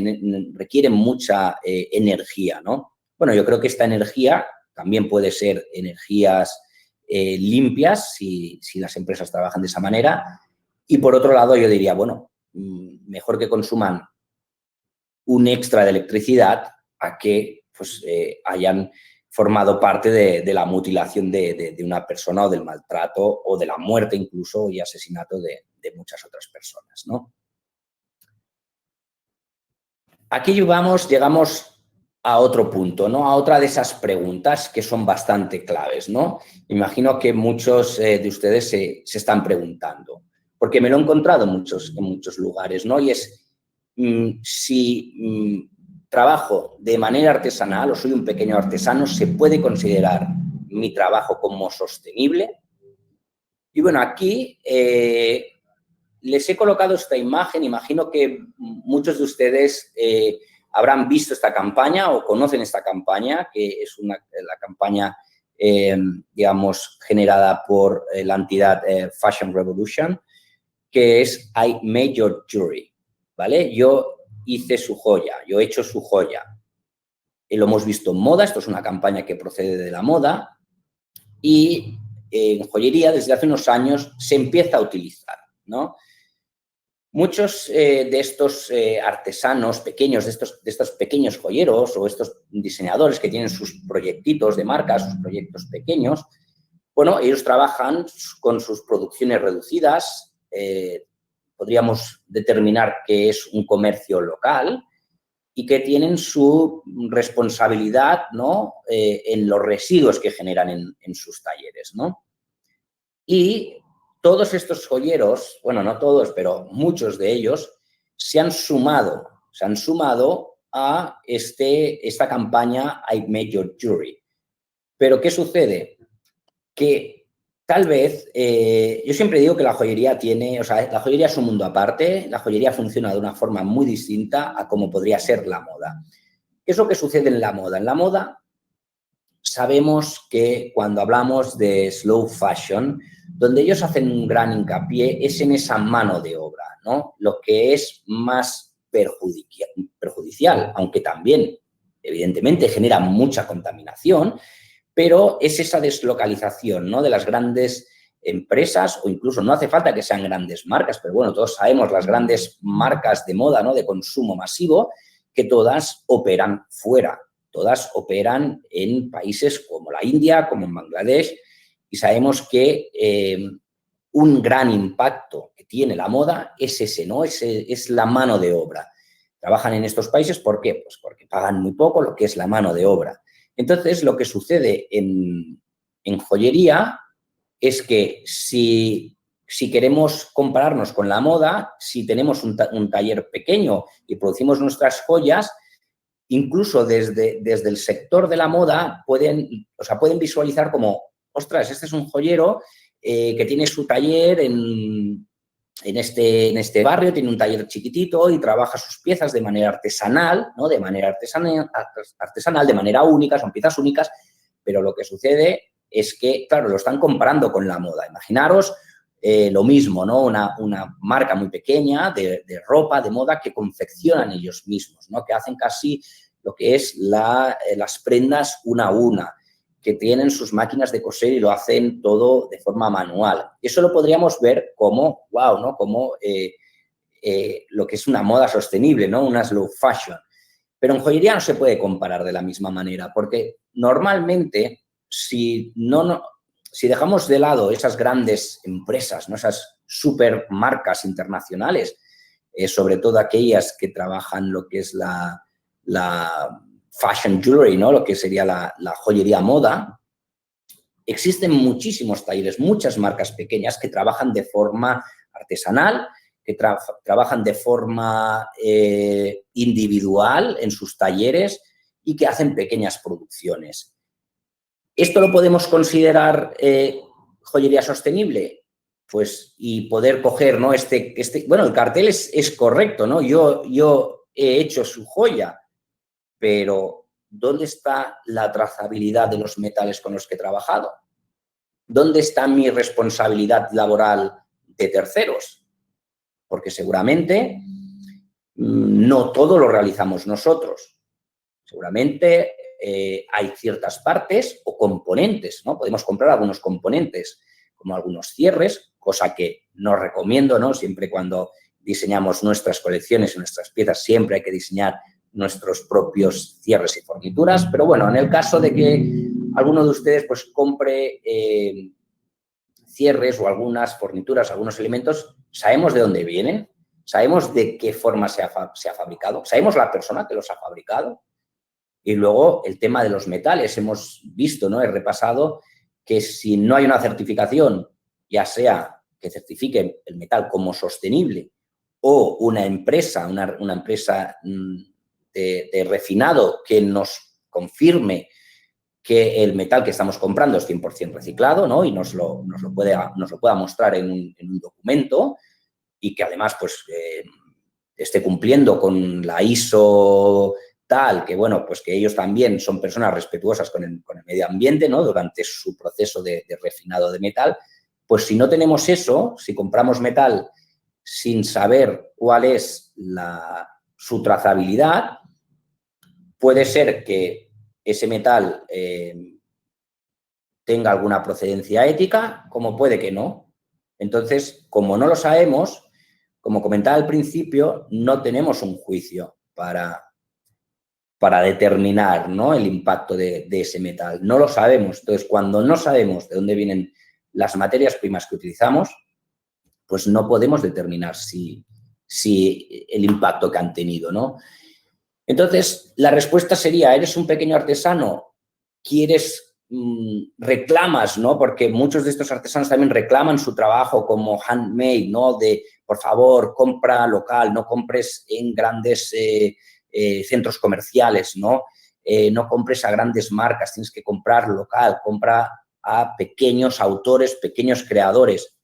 requieren mucha energía, ¿no? Bueno, yo creo que esta energía también puede ser energías limpias si las empresas trabajan de esa manera. Y por otro lado, yo diría, bueno, mejor que consuman un extra de electricidad a que pues, hayan formado parte de la mutilación de una persona, o del maltrato o de la muerte incluso y asesinato de muchas otras personas, ¿no? Aquí llegamos a otro punto, ¿no?, a otra de esas preguntas que son bastante claves, ¿no? Imagino que muchos de ustedes se están preguntando, porque me lo he encontrado en muchos lugares, ¿no? Y es si trabajo de manera artesanal o soy un pequeño artesano, ¿se puede considerar mi trabajo como sostenible? Y bueno, aquí les he colocado esta imagen. Imagino que muchos de ustedes habrán visto esta campaña o conocen esta campaña, que es la campaña, digamos, generada por la entidad Fashion Revolution, que es I Made Your Jewelry, ¿vale? Yo hice su joya, yo he hecho su joya. Lo hemos visto en moda, esto es una campaña que procede de la moda, y en joyería desde hace unos años se empieza a utilizar, ¿no? Muchos de estos artesanos pequeños, de estos pequeños joyeros o estos diseñadores que tienen sus proyectitos de marca, sus proyectos pequeños, bueno, ellos trabajan con sus producciones reducidas, podríamos determinar que es un comercio local y que tienen su responsabilidad, ¿no? En los residuos que generan en sus talleres, ¿no? Y todos estos joyeros, bueno, no todos, pero muchos de ellos, se han sumado a esta campaña I Made Your Jewelry. Pero, ¿qué sucede? Que tal vez, yo siempre digo que la joyería la joyería es un mundo aparte, la joyería funciona de una forma muy distinta a como podría ser la moda. ¿Qué es lo que sucede en la moda? En la moda sabemos que cuando hablamos de slow fashion, donde ellos hacen un gran hincapié es en esa mano de obra, ¿no? Lo que es más perjudicial, aunque también, evidentemente, genera mucha contaminación, pero es esa deslocalización, ¿no? De las grandes empresas, o incluso no hace falta que sean grandes marcas, pero bueno, todos sabemos las grandes marcas de moda, ¿no? De consumo masivo, que todas operan fuera, todas operan en países como la India, como en Bangladesh, y sabemos que un gran impacto que tiene la moda es ese, ¿no? Es la mano de obra. Trabajan en estos países, ¿por qué? Pues porque pagan muy poco lo que es la mano de obra. Entonces, lo que sucede en joyería es que si queremos compararnos con la moda, si tenemos un taller pequeño y producimos nuestras joyas, incluso desde el sector de la moda pueden visualizar como, ostras, este es un joyero que tiene su taller en este barrio, tiene un taller chiquitito y trabaja sus piezas de manera artesanal, ¿no? De manera artesanal, de manera única, son piezas únicas, pero lo que sucede es que, claro, lo están comparando con la moda. Imaginaros lo mismo, ¿no? Una marca muy pequeña de ropa, de moda, que confeccionan ellos mismos, ¿no? Que hacen casi lo que es las prendas una a una, que tienen sus máquinas de coser y lo hacen todo de forma manual. Eso lo podríamos ver como, wow, ¿no? Como lo que es una moda sostenible, ¿no? Una slow fashion. Pero en joyería no se puede comparar de la misma manera, porque normalmente si dejamos de lado esas grandes empresas, ¿no? Esas supermarcas internacionales, sobre todo aquellas que trabajan lo que es la fashion jewelry, ¿no? Lo que sería la joyería moda, existen muchísimos talleres, muchas marcas pequeñas que trabajan de forma artesanal, que trabajan de forma individual en sus talleres y que hacen pequeñas producciones. ¿Esto lo podemos considerar joyería sostenible? Pues, y poder coger, ¿no? Bueno, el cartel es correcto, ¿no? Yo he hecho su joya, pero ¿dónde está la trazabilidad de los metales con los que he trabajado? ¿Dónde está mi responsabilidad laboral de terceros? Porque seguramente no todo lo realizamos nosotros. Seguramente hay ciertas partes o componentes, ¿no? Podemos comprar algunos componentes, como algunos cierres, cosa que no recomiendo, ¿no? Siempre cuando diseñamos nuestras colecciones y nuestras piezas, siempre hay que diseñar nuestros propios cierres y fornituras. Pero bueno, en el caso de que alguno de ustedes pues compre cierres o algunas fornituras, algunos elementos, sabemos de dónde vienen, sabemos de qué forma se ha fabricado, sabemos la persona que los ha fabricado. Y luego el tema de los metales. Hemos visto, ¿no? He repasado que si no hay una certificación, ya sea que certifique el metal como sostenible o una empresa, una empresa de refinado que nos confirme que el metal que estamos comprando es 100% reciclado, ¿no? Y nos lo pueda mostrar en un documento y que además pues, esté cumpliendo con la ISO tal, que bueno, pues que ellos también son personas respetuosas con el medio ambiente, ¿no? Durante su proceso de refinado de metal. Pues si no tenemos eso, si compramos metal sin saber cuál es su trazabilidad, puede ser que ese metal tenga alguna procedencia ética, como puede que no. Entonces, como no lo sabemos, como comentaba al principio, no tenemos un juicio para determinar, ¿no?, el impacto de ese metal. No lo sabemos. Entonces, cuando no sabemos de dónde vienen las materias primas que utilizamos, pues no podemos determinar si el impacto que han tenido, ¿no? Entonces, la respuesta sería, ¿eres un pequeño artesano? ¿Quieres, reclamas, ¿no? Porque muchos de estos artesanos también reclaman su trabajo como handmade, ¿no? De, por favor, compra local, no compres en grandes centros comerciales, ¿no? No compres a grandes marcas, tienes que comprar local, compra a pequeños autores, pequeños creadores.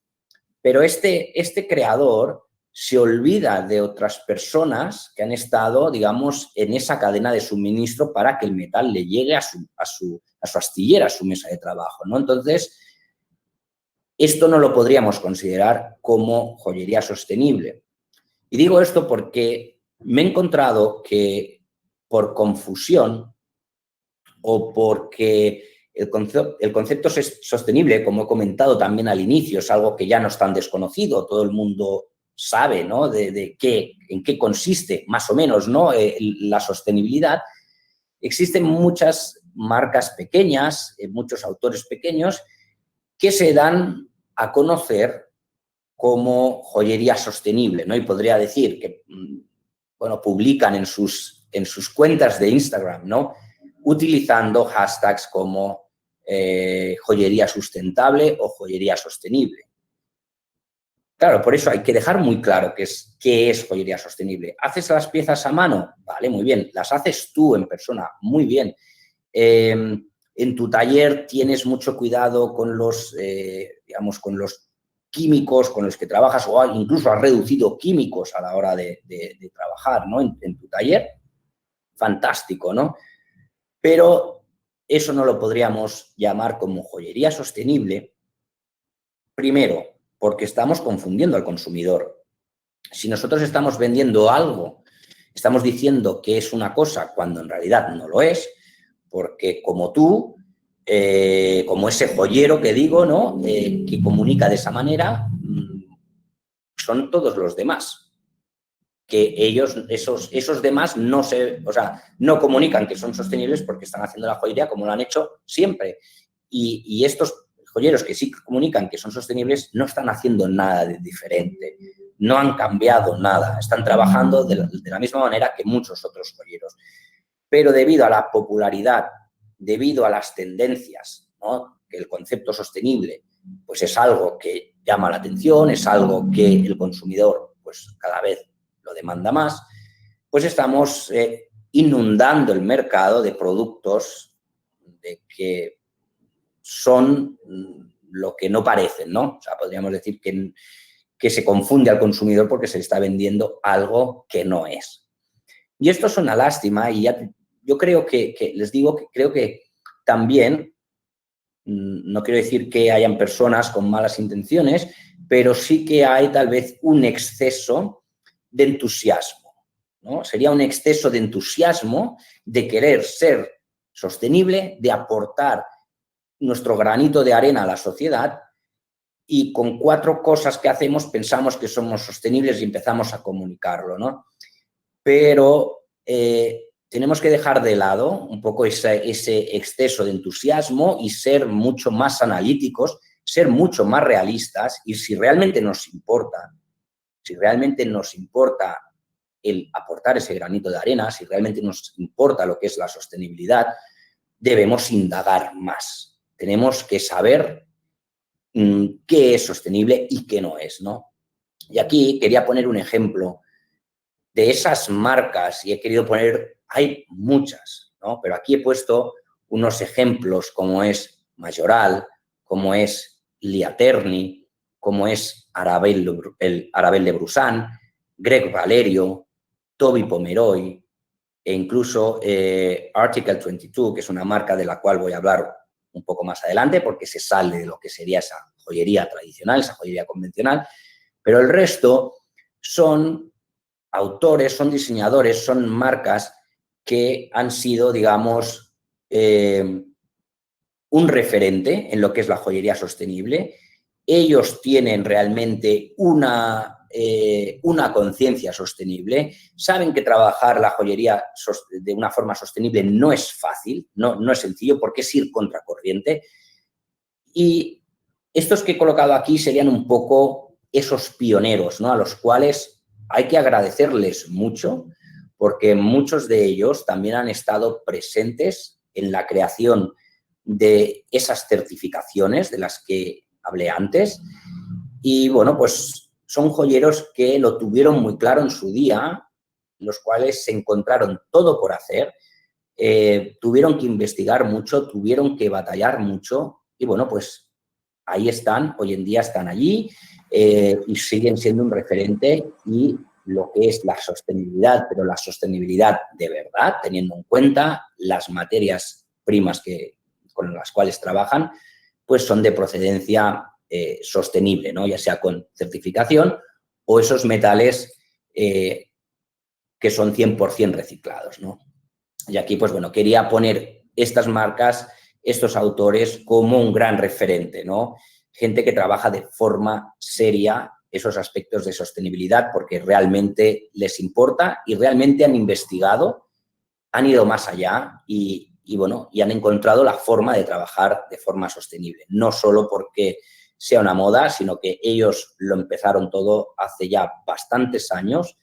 Pero este creador se olvida de otras personas que han estado, digamos, en esa cadena de suministro para que el metal le llegue a su astillera, a su mesa de trabajo, ¿no? Entonces, esto no lo podríamos considerar como joyería sostenible. Y digo esto porque me he encontrado que por confusión o porque el concepto sostenible, como he comentado también al inicio, es algo que ya no es tan desconocido, todo el mundo sabe, ¿no?, en qué consiste más o menos, ¿no?, la sostenibilidad. Existen muchas marcas pequeñas, muchos autores pequeños que se dan a conocer como joyería sostenible, ¿no? Y podría decir que, bueno, publican en sus cuentas de Instagram, ¿no?, utilizando hashtags como joyería sustentable o joyería sostenible. Claro, por eso hay que dejar muy claro qué es joyería sostenible. ¿Haces las piezas a mano? Vale, muy bien. ¿Las haces tú en persona? Muy bien. En tu taller tienes mucho cuidado con los, digamos, con los químicos con los que trabajas, o incluso has reducido químicos a la hora de trabajar, ¿no?, en tu taller. Fantástico, ¿no? Pero eso no lo podríamos llamar como joyería sostenible, primero, porque estamos confundiendo al consumidor. Si nosotros estamos vendiendo algo, estamos diciendo que es una cosa cuando en realidad no lo es, porque como tú, como ese joyero que digo, ¿no?, que comunica de esa manera, son todos los demás. Que ellos, esos demás, no comunican que son sostenibles porque están haciendo la joyería como lo han hecho siempre. Y estos joyeros que sí comunican que son sostenibles no están haciendo nada de diferente, no han cambiado nada, están trabajando de la misma manera que muchos otros joyeros. Pero debido a la popularidad, debido a las tendencias, ¿no?, que el concepto sostenible pues es algo que llama la atención, es algo que el consumidor pues cada vez lo demanda más, pues estamos inundando el mercado de productos que son lo que no parecen, ¿no? O sea, podríamos decir que se confunde al consumidor porque se le está vendiendo algo que no es. Y esto es una lástima y yo creo que les digo que creo que también, no quiero decir que hayan personas con malas intenciones, pero sí que hay tal vez un exceso de entusiasmo, ¿no? Sería un exceso de entusiasmo de querer ser sostenible, de aportar nuestro granito de arena a la sociedad y con 4 cosas que hacemos pensamos que somos sostenibles y empezamos a comunicarlo, ¿no? Pero tenemos que dejar de lado un poco ese exceso de entusiasmo y ser mucho más analíticos, ser mucho más realistas y si realmente nos importa el aportar ese granito de arena, si realmente nos importa lo que es la sostenibilidad, debemos indagar más. Tenemos que saber qué es sostenible y qué no es, ¿no? Y aquí quería poner un ejemplo de esas marcas, y he querido poner, hay muchas, ¿no? Pero aquí he puesto unos ejemplos como es Majoral, como es Liaterni, como es Arabel de Brusan, Greg Valerio, Toby Pomeroy e incluso Article 22, que es una marca de la cual voy a hablar un poco más adelante porque se sale de lo que sería esa joyería tradicional, esa joyería convencional, pero el resto son autores, son diseñadores, son marcas que han sido, digamos, un referente en lo que es la joyería sostenible. Ellos tienen realmente una conciencia sostenible, saben que trabajar la joyería de una forma sostenible no es fácil, no es sencillo, porque es ir contracorriente. Y estos que he colocado aquí serían un poco esos pioneros, ¿no? A los cuales hay que agradecerles mucho, porque muchos de ellos también han estado presentes en la creación de esas certificaciones de las que hablé antes. Y bueno, pues son joyeros que lo tuvieron muy claro en su día, los cuales se encontraron todo por hacer, tuvieron que investigar mucho, tuvieron que batallar mucho y bueno, pues ahí están, hoy en día están allí y siguen siendo un referente. Y lo que es la sostenibilidad, pero la sostenibilidad de verdad, teniendo en cuenta las materias primas con las cuales trabajan, pues son de procedencia sostenible, ¿no? Ya sea con certificación o esos metales que son 100% reciclados, ¿no? Y aquí, pues bueno, quería poner estas marcas, estos autores como un gran referente, ¿no? Gente que trabaja de forma seria esos aspectos de sostenibilidad porque realmente les importa y realmente han investigado, han ido más allá y bueno, y han encontrado la forma de trabajar de forma sostenible. No solo porque sea una moda, sino que ellos lo empezaron todo hace ya bastantes años,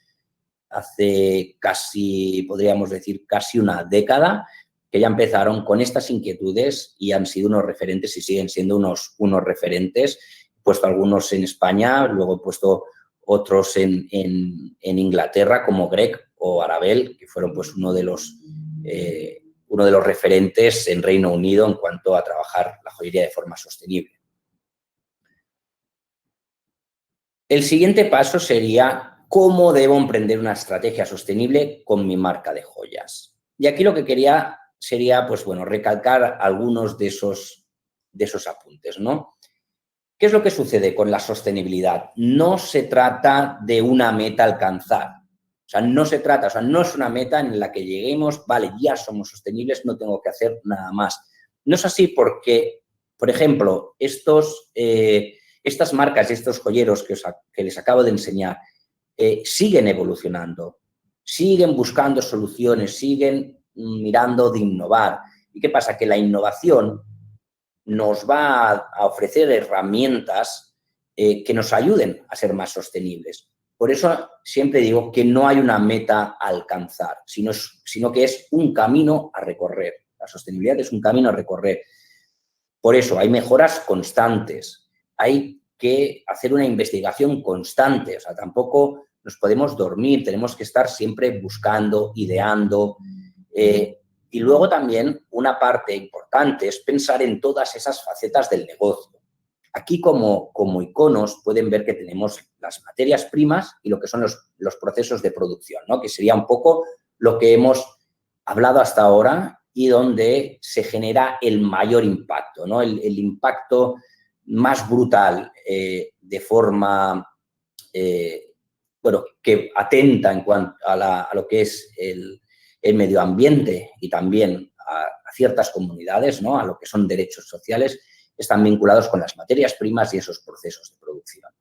hace casi, podríamos decir, casi una década, que ya empezaron con estas inquietudes y han sido unos referentes y siguen siendo unos referentes. He puesto algunos en España, luego he puesto otros en Inglaterra, como Greg o Arabel, que fueron pues uno de los referentes en Reino Unido en cuanto a trabajar la joyería de forma sostenible. El siguiente paso sería cómo debo emprender una estrategia sostenible con mi marca de joyas. Y aquí lo que quería sería, pues bueno, recalcar algunos de esos apuntes, ¿no? ¿Qué es lo que sucede con la sostenibilidad? No se trata de una meta a alcanzar. O sea, no es una meta en la que lleguemos, vale, ya somos sostenibles, no tengo que hacer nada más. No es así porque, por ejemplo, estas marcas y estos joyeros que les acabo de enseñar siguen evolucionando, siguen buscando soluciones, siguen mirando de innovar. ¿Y qué pasa? Que la innovación nos va a ofrecer herramientas que nos ayuden a ser más sostenibles. Por eso siempre digo que no hay una meta a alcanzar, sino que es un camino a recorrer. La sostenibilidad es un camino a recorrer. Por eso hay mejoras constantes, hay que hacer una investigación constante, o sea, tampoco nos podemos dormir, tenemos que estar siempre buscando, ideando. Y luego también una parte importante es pensar en todas esas facetas del negocio. Aquí como iconos pueden ver que tenemos las materias primas y lo que son los procesos de producción, ¿no? Que sería un poco lo que hemos hablado hasta ahora y donde se genera el mayor impacto, ¿no? El impacto más brutal de forma, bueno, que atenta en cuanto a lo que es el medio ambiente y también a ciertas comunidades, ¿no? A lo que son derechos sociales, están vinculados con las materias primas y esos procesos de producción.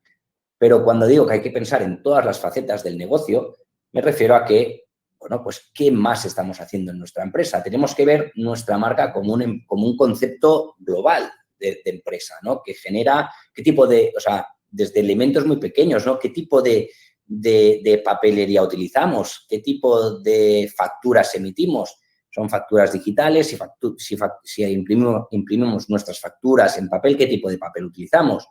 Pero cuando digo que hay que pensar en todas las facetas del negocio, me refiero a que, bueno, pues, ¿qué más estamos haciendo en nuestra empresa? Tenemos que ver nuestra marca como un concepto global de empresa, ¿no? Que genera, qué tipo de, o sea, desde elementos muy pequeños, ¿no? ¿Qué tipo de papelería utilizamos? ¿Qué tipo de facturas emitimos? ¿Son facturas digitales? Si imprimimos nuestras facturas en papel, ¿qué tipo de papel utilizamos?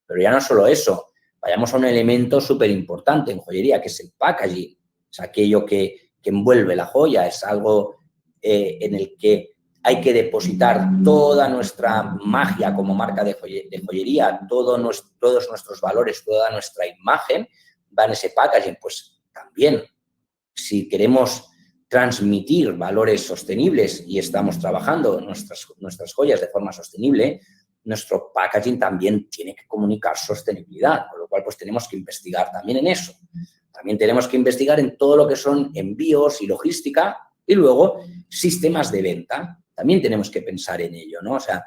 Pero ya no solo eso, vayamos a un elemento súper importante en joyería, que es el packaging. Es aquello que envuelve la joya, es algo en el que hay que depositar toda nuestra magia como marca de joyería, todos nuestros valores, toda nuestra imagen va en ese packaging. Pues también, si queremos transmitir valores sostenibles y estamos trabajando nuestras joyas de forma sostenible, nuestro packaging también tiene que comunicar sostenibilidad, con lo cual pues tenemos que investigar también en eso. También tenemos que investigar en todo lo que son envíos y logística y luego sistemas de venta. También tenemos que pensar en ello, ¿no? O sea,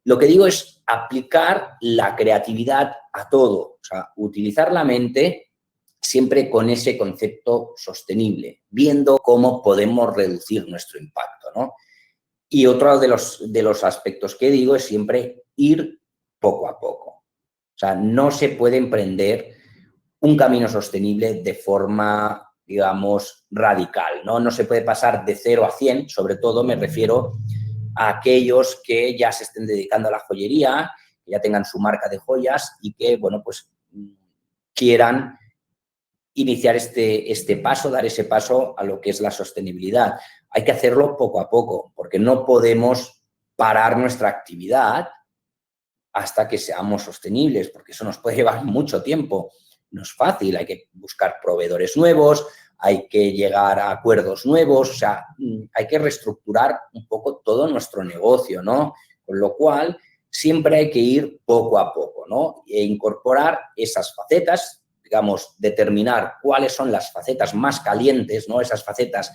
Lo que digo es aplicar la creatividad a todo, o sea, utilizar la mente siempre con ese concepto sostenible, viendo cómo podemos reducir nuestro impacto, ¿no? Y otro de los aspectos que digo es siempre ir poco a poco. O sea, no se puede emprender un camino sostenible de forma, digamos, radical, ¿no? No se puede pasar de 0 a 100, sobre todo me refiero a aquellos que ya se estén dedicando a la joyería, que ya tengan su marca de joyas y que, bueno, pues quieran iniciar este paso, dar ese paso a lo que es la sostenibilidad. Hay que hacerlo poco a poco, porque no podemos parar nuestra actividad hasta que seamos sostenibles, porque eso nos puede llevar mucho tiempo. No es fácil, hay que buscar proveedores nuevos, hay que llegar a acuerdos nuevos, o sea, hay que reestructurar un poco todo nuestro negocio, ¿no? Con lo cual, siempre hay que ir poco a poco, ¿no? E incorporar esas facetas, digamos, determinar cuáles son las facetas más calientes, ¿no? Esas facetas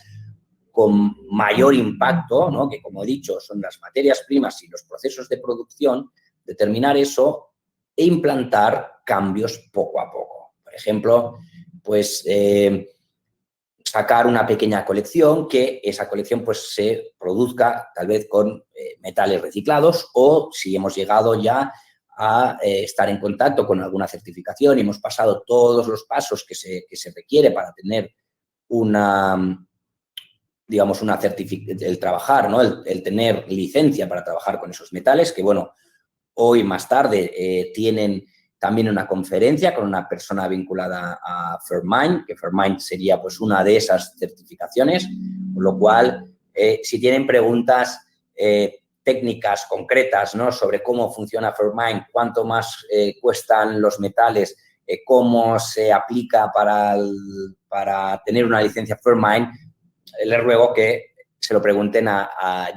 con mayor impacto, ¿no? Que, como he dicho, son las materias primas y los procesos de producción, determinar eso e implantar cambios poco a poco. Por ejemplo, pues sacar una pequeña colección, que esa colección pues se produzca tal vez con metales reciclados, o si hemos llegado ya a estar en contacto con alguna certificación y hemos pasado todos los pasos que se requiere para tener una, digamos, el trabajar, ¿no? El tener licencia para trabajar con esos metales, que bueno, hoy más tarde tienen también una conferencia con una persona vinculada a Fairmind, que Fairmind sería pues una de esas certificaciones, con lo cual, si tienen preguntas técnicas concretas, ¿no? Sobre cómo funciona Fairmind, cuánto más cuestan los metales, cómo se aplica para tener una licencia Fairmind, les ruego que se lo pregunten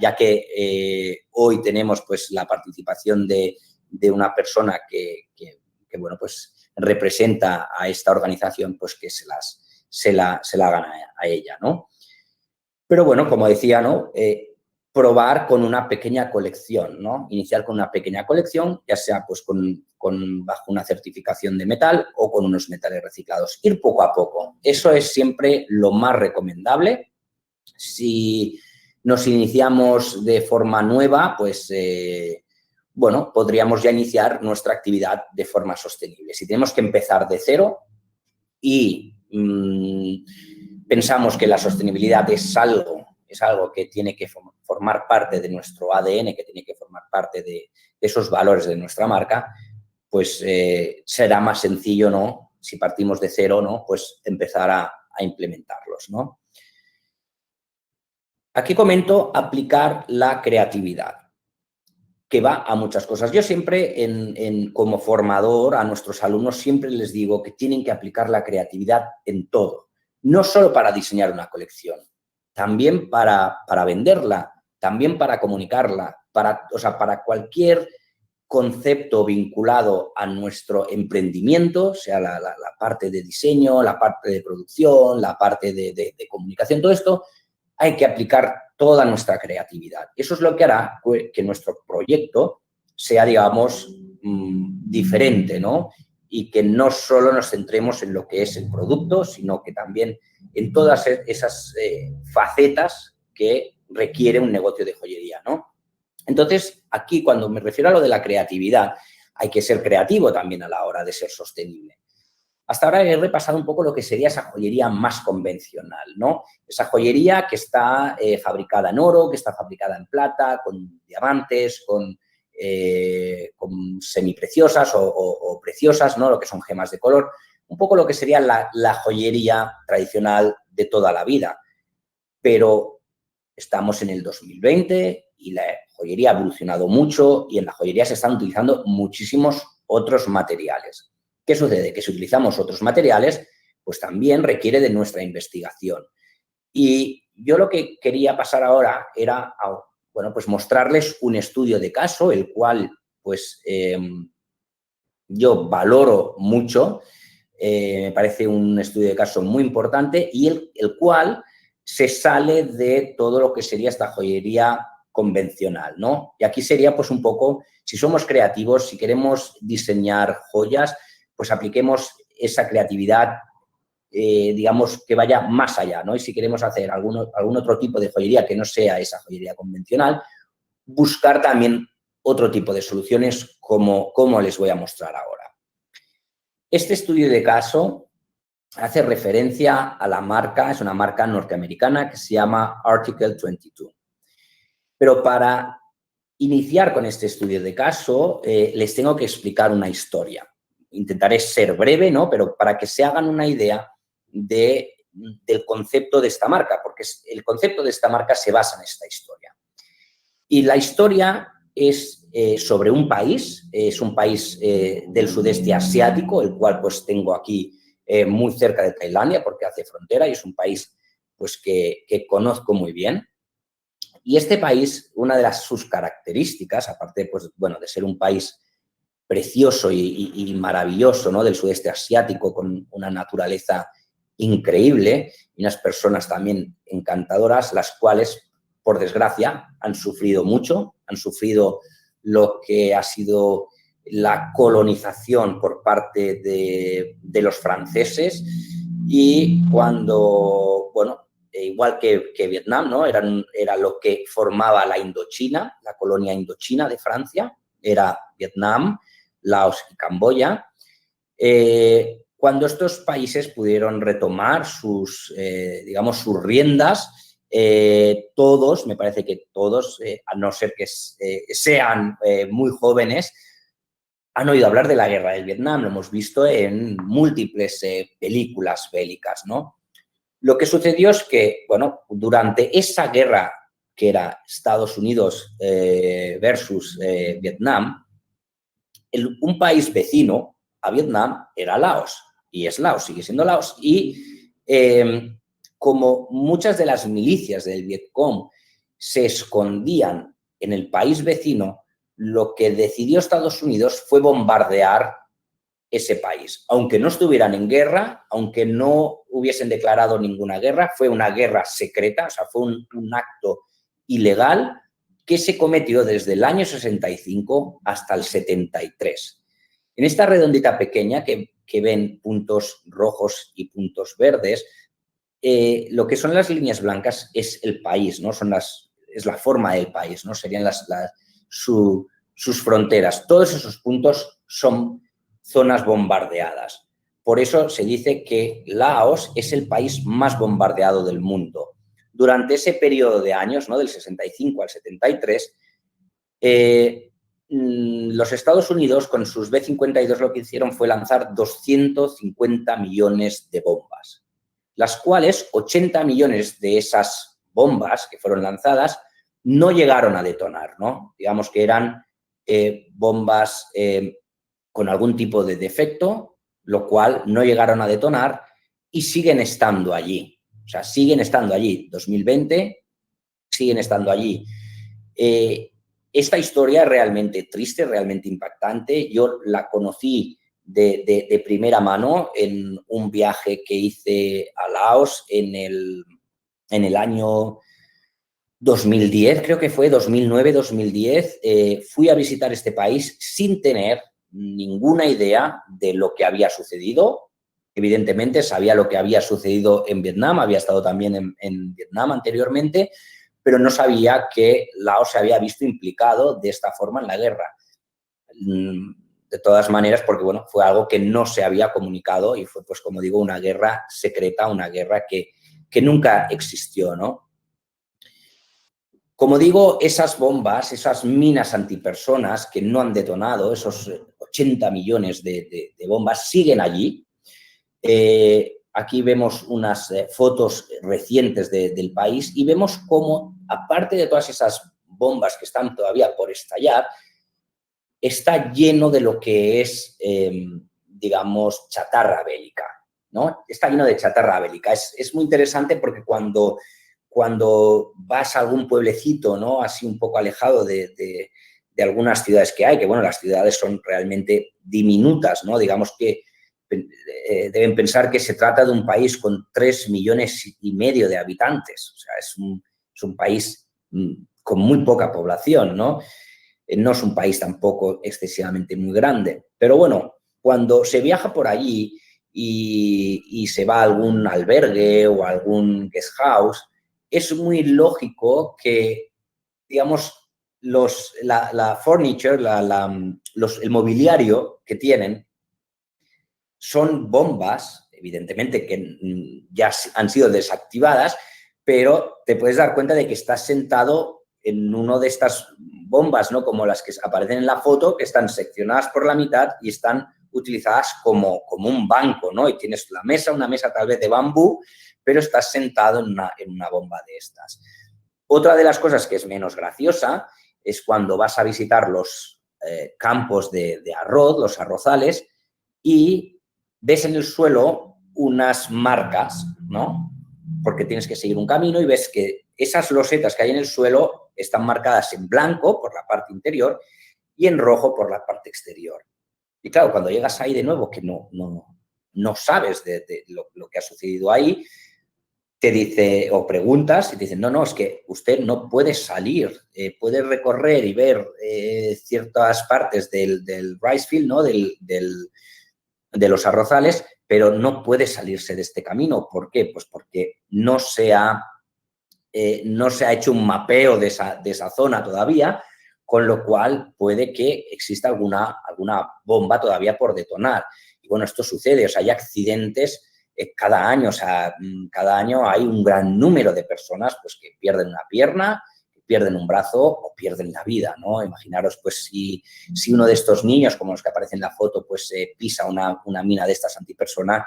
ya que hoy tenemos pues la participación de una persona que bueno, pues representa a esta organización, pues que se la hagan a ella, ¿no? Pero bueno, como decía, ¿no? Probar con una pequeña colección, ¿no? Iniciar con una pequeña colección, ya sea pues bajo una certificación de metal o con unos metales reciclados. Ir poco a poco. Eso es siempre lo más recomendable. Si nos iniciamos de forma nueva, pues, bueno, podríamos ya iniciar nuestra actividad de forma sostenible. Si tenemos que empezar de cero y pensamos que la sostenibilidad es algo que tiene que formar parte de nuestro ADN, que tiene que formar parte de esos valores de nuestra marca, pues será más sencillo, ¿no? Si partimos de cero, ¿no? Pues empezar a implementarlos, ¿no? Aquí comento aplicar la creatividad, que va a muchas cosas. Yo siempre, como formador, a nuestros alumnos siempre les digo que tienen que aplicar la creatividad en todo. No solo para diseñar una colección, también para venderla, también para comunicarla, o sea, para cualquier concepto vinculado a nuestro emprendimiento, sea la parte de diseño, la parte de producción, la parte de comunicación, todo esto, hay que aplicar toda nuestra creatividad. Eso es lo que hará que nuestro proyecto sea, digamos, diferente, ¿no? Y que no solo nos centremos en lo que es el producto, sino que también en todas esas facetas que requiere un negocio de joyería, ¿no? Entonces, aquí, cuando me refiero a lo de la creatividad, hay que ser creativo también a la hora de ser sostenible. Hasta ahora he repasado un poco lo que sería esa joyería más convencional, ¿no? Esa joyería que está fabricada en oro, que está fabricada en plata, con diamantes, con semipreciosas o preciosas, ¿no? Lo que son gemas de color. Un poco lo que sería la joyería tradicional de toda la vida. Pero estamos en el 2020 y la joyería ha evolucionado mucho y en la joyería se están utilizando muchísimos otros materiales. ¿Qué sucede? Que si utilizamos otros materiales, pues también requiere de nuestra investigación. Y yo lo que quería pasar ahora era, bueno, pues mostrarles un estudio de caso, el cual, pues, yo valoro mucho. Me parece un estudio de caso muy importante y el cual se sale de todo lo que sería esta joyería convencional, ¿no? Y aquí sería pues un poco, si somos creativos, si queremos diseñar joyas, pues apliquemos esa creatividad, digamos, que vaya más allá, ¿no? Y si queremos hacer algún otro tipo de joyería que no sea esa joyería convencional, buscar también otro tipo de soluciones como les voy a mostrar ahora. Este estudio de caso hace referencia a la marca, es una marca norteamericana que se llama Article 22. Pero para iniciar con este estudio de caso, les tengo que explicar una historia. Intentaré ser breve, ¿no? Pero para que se hagan una idea del concepto de esta marca, porque el concepto de esta marca se basa en esta historia. Y la historia es sobre un país, es un país del sudeste asiático, el cual pues tengo aquí muy cerca de Tailandia porque hace frontera y es un país pues que conozco muy bien. Y este país, una de sus características, aparte pues, bueno, de ser un país precioso y maravilloso, ¿no? Del sudeste asiático, con una naturaleza increíble y unas personas también encantadoras, las cuales, por desgracia, han sufrido mucho, han sufrido lo que ha sido la colonización por parte de los franceses y cuando, bueno, igual que Vietnam, ¿no? Era lo que formaba la Indochina, la colonia indochina de Francia, era Vietnam, Laos y Camboya. Cuando estos países pudieron retomar digamos, sus riendas, todos, me parece que todos, a no ser que sean muy jóvenes, han oído hablar de la guerra del Vietnam, lo hemos visto en múltiples películas bélicas, ¿no? Lo que sucedió es que, bueno, durante esa guerra que era Estados Unidos versus Vietnam, un país vecino a Vietnam era Laos, y es Laos, sigue siendo Laos, y como muchas de las milicias del Vietcong se escondían en el país vecino, lo que decidió Estados Unidos fue bombardear ese país. Aunque no estuvieran en guerra, aunque no hubiesen declarado ninguna guerra, fue una guerra secreta, o sea, fue un acto ilegal que se cometió desde el año 65 hasta el 73. En esta redondita pequeña que ven puntos rojos y puntos verdes, lo que son las líneas blancas es el país, ¿no? Es la forma del país, ¿no? Serían sus fronteras. Todos esos puntos son zonas bombardeadas. Por eso se dice que Laos es el país más bombardeado del mundo. Durante ese periodo de años, ¿no? Del 65 al 73, los Estados Unidos con sus B-52 lo que hicieron fue lanzar 250 millones de bombas, las cuales 80 millones de esas bombas que fueron lanzadas no llegaron a detonar, ¿no? Digamos que eran bombas con algún tipo de defecto, lo cual no llegaron a detonar y siguen estando allí. O sea, siguen estando allí. 2020, siguen estando allí. Esta historia es realmente triste, realmente impactante. Yo la conocí de primera mano en un viaje que hice a Laos en el año 2010, creo que fue 2009-2010. Fui a visitar este país sin tener ninguna idea de lo que había sucedido. Evidentemente sabía lo que había sucedido en Vietnam, había estado también en Vietnam anteriormente, pero no sabía que Laos se había visto implicado de esta forma en la guerra. De todas maneras, porque bueno, fue algo que no se había comunicado y fue, pues como digo, una guerra secreta, una guerra que nunca existió, ¿no? Como digo, esas bombas, esas minas antipersonas que no han detonado, esos 80 millones de bombas, siguen allí. Aquí vemos unas fotos recientes del país y vemos cómo, aparte de todas esas bombas que están todavía por estallar, está lleno de lo que es, digamos, chatarra bélica, ¿no? Está lleno de chatarra bélica. Es muy interesante porque cuando vas a algún pueblecito, ¿no? Así un poco alejado de algunas ciudades que hay, que bueno, las ciudades son realmente diminutas, ¿no? Digamos que deben pensar que se trata de un país con 3,5 millones de habitantes. O sea, es un país con muy poca población, ¿no? No es un país tampoco excesivamente muy grande. Pero bueno, cuando se viaja por allí y se va a algún albergue o a algún guest house, es muy lógico que, digamos, la furniture, el mobiliario que tienen son bombas, evidentemente que ya han sido desactivadas, pero te puedes dar cuenta de que estás sentado en una de estas bombas, ¿no? Como las que aparecen en la foto, que están seccionadas por la mitad y están utilizadas como un banco, ¿no? Y tienes la mesa, una mesa tal vez de bambú, pero estás sentado en una bomba de estas. Otra de las cosas que es menos graciosa es cuando vas a visitar los campos de arroz, los arrozales, y ves en el suelo unas marcas, ¿no? Porque tienes que seguir un camino y ves que esas losetas que hay en el suelo están marcadas en blanco por la parte interior y en rojo por la parte exterior. Y claro, cuando llegas ahí de nuevo, que no sabes de lo que ha sucedido ahí, te dice, o preguntas y te dicen, no, es que usted no puede salir, puede recorrer y ver ciertas partes del rice field, ¿no? De los arrozales, pero no puede salirse de este camino. ¿Por qué? Pues porque no se ha hecho un mapeo de esa zona todavía, con lo cual puede que exista alguna bomba todavía por detonar. Y bueno, esto sucede, o sea, hay accidentes cada año, o sea, cada año hay un gran número de personas pues, que pierden una pierna, pierden un brazo o pierden la vida, ¿no? Imaginaros, pues, si uno de estos niños, como los que aparecen en la foto, pues pisa una mina de estas antipersona,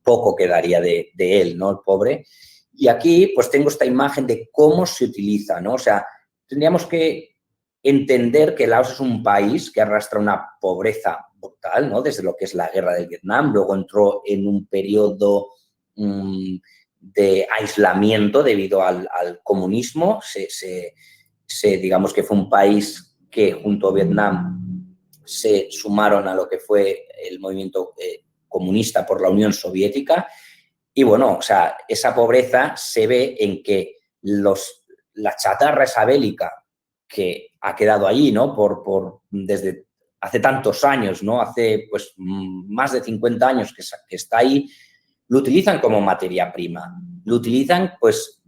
poco quedaría de él, ¿no? El pobre. Y aquí, pues, tengo esta imagen de cómo se utiliza, ¿no? O sea, tendríamos que entender que Laos es un país que arrastra una pobreza brutal, ¿no? Desde lo que es la guerra del Vietnam, luego entró en un periodo de aislamiento debido al comunismo. Digamos que fue un país que junto a Vietnam se sumaron a lo que fue el movimiento comunista por la Unión Soviética. Y bueno, o sea, esa pobreza se ve en que la chatarra esa bélica que ha quedado allí, ¿no? Desde hace tantos años, ¿no? Hace pues más de 50 años que está ahí, lo utilizan como materia prima. Lo utilizan, pues,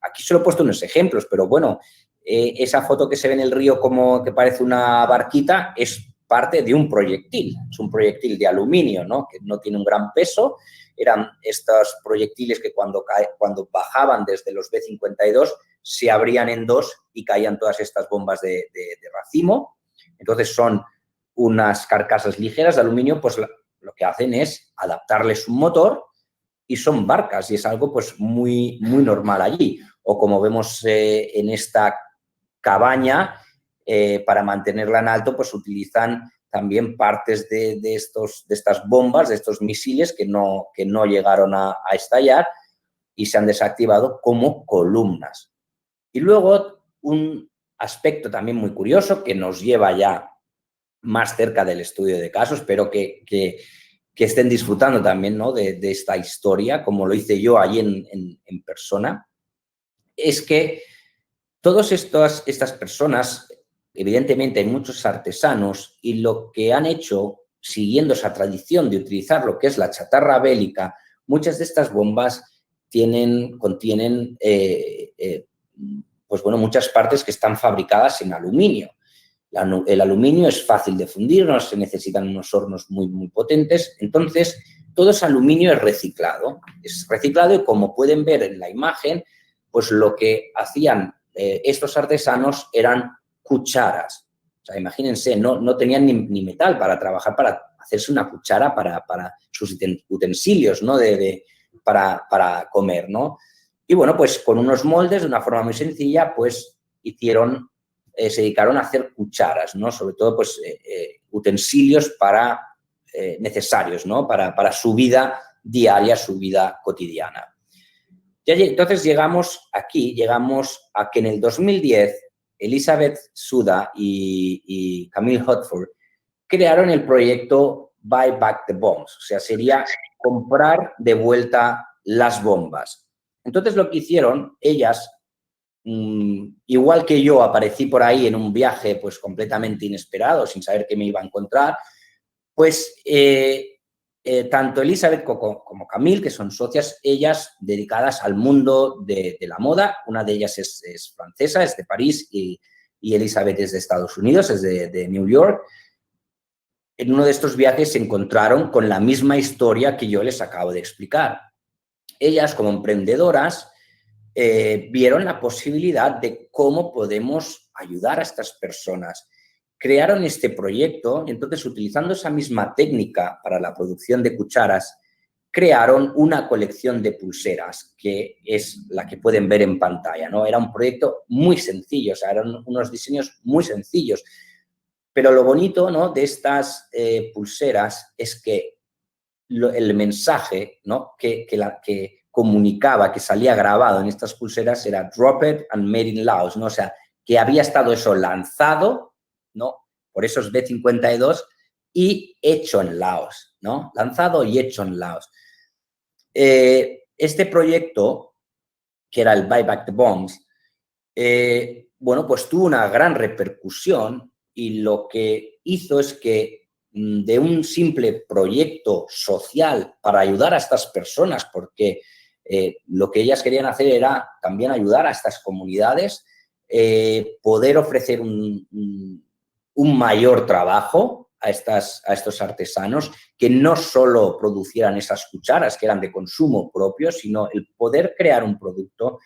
aquí solo he puesto unos ejemplos, pero bueno, esa foto que se ve en el río como que parece una barquita es parte de un proyectil. Es un proyectil de aluminio, ¿no? Que no tiene un gran peso. Eran estos proyectiles que cuando bajaban desde los B-52 se abrían en dos y caían todas estas bombas de racimo. Entonces son unas carcasas ligeras de aluminio, pues lo que hacen es adaptarles un motor y son barcas y es algo pues muy, muy normal allí. O como vemos en esta cabaña, para mantenerla en alto, pues utilizan también partes de estas bombas, de estos misiles que no llegaron a estallar y se han desactivado como columnas. Y luego un aspecto también muy curioso que nos lleva ya más cerca del estudio de casos, pero que estén disfrutando también, ¿no? de esta historia, como lo hice yo allí en persona, es que todas estas personas, evidentemente hay muchos artesanos y lo que han hecho, siguiendo esa tradición de utilizar lo que es la chatarra bélica, muchas de estas bombas contienen pues bueno, muchas partes que están fabricadas en aluminio. El aluminio es fácil de fundir, no se necesitan unos hornos muy, muy potentes. Entonces, todo ese aluminio es reciclado. Es reciclado y, como pueden ver en la imagen, pues lo que hacían estos artesanos eran cucharas. O sea, imagínense, no tenían ni metal para trabajar, para hacerse una cuchara para sus utensilios, ¿no? Para comer, ¿no? Y bueno, pues con unos moldes, de una forma muy sencilla, pues se dedicaron a hacer cucharas, ¿no? Sobre todo, pues, utensilios necesarios, ¿no? Para su vida diaria, su vida cotidiana. Entonces llegamos a que en el 2010 Elizabeth Suda y Camille Hotford crearon el proyecto Buy Back the Bombs, o sea, sería comprar de vuelta las bombas. Entonces lo que hicieron ellas igual que yo aparecí por ahí en un viaje pues completamente inesperado, sin saber qué me iba a encontrar, pues tanto Elizabeth como Camille, que son socias, ellas dedicadas al mundo de la moda. Una de ellas es francesa, es de París, y Elizabeth es de Estados Unidos, es de New York. En uno de estos viajes se encontraron con la misma historia que yo les acabo de explicar. Ellas, como emprendedoras, vieron la posibilidad de cómo podemos ayudar a estas personas. Crearon este proyecto y entonces, utilizando esa misma técnica para la producción de cucharas, crearon una colección de pulseras, que es la que pueden ver en pantalla, ¿no? Era un proyecto muy sencillo, o sea, eran unos diseños muy sencillos. Pero lo bonito, ¿no?, de estas pulseras es que el mensaje, ¿no?, que comunicaba, que salía grabado en estas pulseras, era "Drop it and made in Laos", ¿no? O sea, que había estado eso lanzado, ¿no?, por esos B-52 y hecho en Laos, ¿no? Lanzado y hecho en Laos. Este proyecto, que era el Buy Back the Bombs, bueno, pues tuvo una gran repercusión, y lo que hizo es que de un simple proyecto social para ayudar a estas personas, porque lo que ellas querían hacer era también ayudar a estas comunidades, poder ofrecer un mayor trabajo a estos artesanos, que no solo producieran esas cucharas que eran de consumo propio, sino el poder crear un producto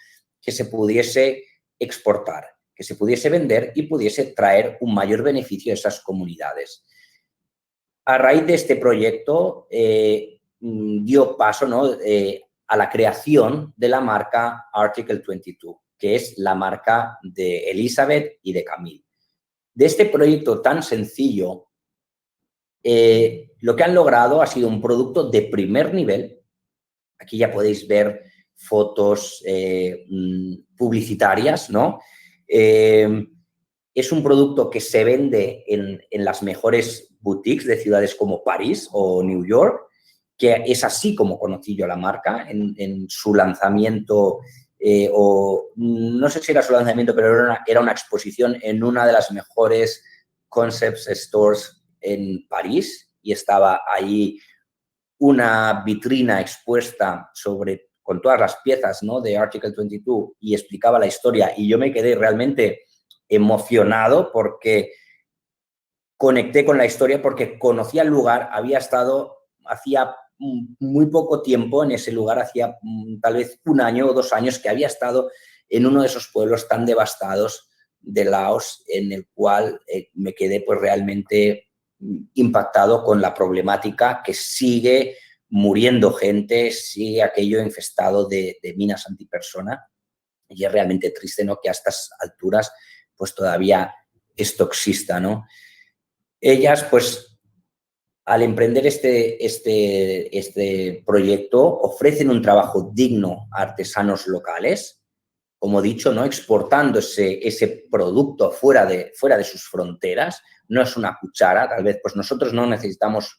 que se pudiese exportar, que se pudiese vender y pudiese traer un mayor beneficio a esas comunidades. A raíz de este proyecto dio paso, ¿no?, a la creación de la marca Article 22, que es la marca de Elizabeth y de Camille. De este proyecto tan sencillo, lo que han logrado ha sido un producto de primer nivel. Aquí ya podéis ver fotos publicitarias, ¿no? Es un producto que se vende en las mejores boutiques de ciudades como París o New York, que es así como conocí yo la marca en su lanzamiento, o no sé si era su lanzamiento, pero era una exposición en una de las mejores concept stores en París, y estaba ahí una vitrina expuesta con todas las piezas, ¿no?, de Article 22, y explicaba la historia, y yo me quedé realmente emocionado porque conecté con la historia, porque conocía el lugar, había estado hacía muy poco tiempo en ese lugar, hacía tal vez 1 año o 2 años que había estado en uno de esos pueblos tan devastados de Laos, en el cual me quedé pues realmente impactado con la problemática, que sigue muriendo gente, sigue aquello infestado de minas antipersona, y es realmente triste, ¿no?, que a estas alturas pues todavía esto exista, ¿no? Ellas, pues, al emprender este proyecto, ofrecen un trabajo digno a artesanos locales, como he dicho, ¿no?, exportando ese producto fuera de sus fronteras. No es una cuchara, tal vez pues nosotros no necesitamos,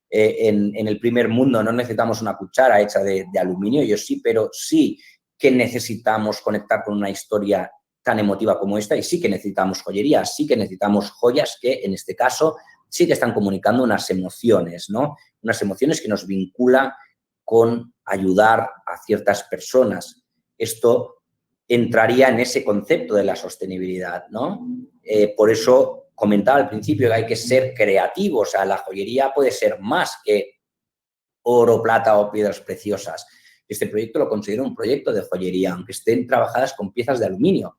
en el primer mundo no necesitamos una cuchara hecha de aluminio, yo sí, pero sí que necesitamos conectar con una historia tan emotiva como esta, y sí que necesitamos joyería, sí que necesitamos joyas que en este caso sí que están comunicando unas emociones, ¿no? Unas emociones que nos vinculan con ayudar a ciertas personas. Esto entraría en ese concepto de la sostenibilidad, ¿no? Por eso comentaba al principio que hay que ser creativos. O sea, la joyería puede ser más que oro, plata o piedras preciosas. Este proyecto lo considero un proyecto de joyería, aunque estén trabajadas con piezas de aluminio.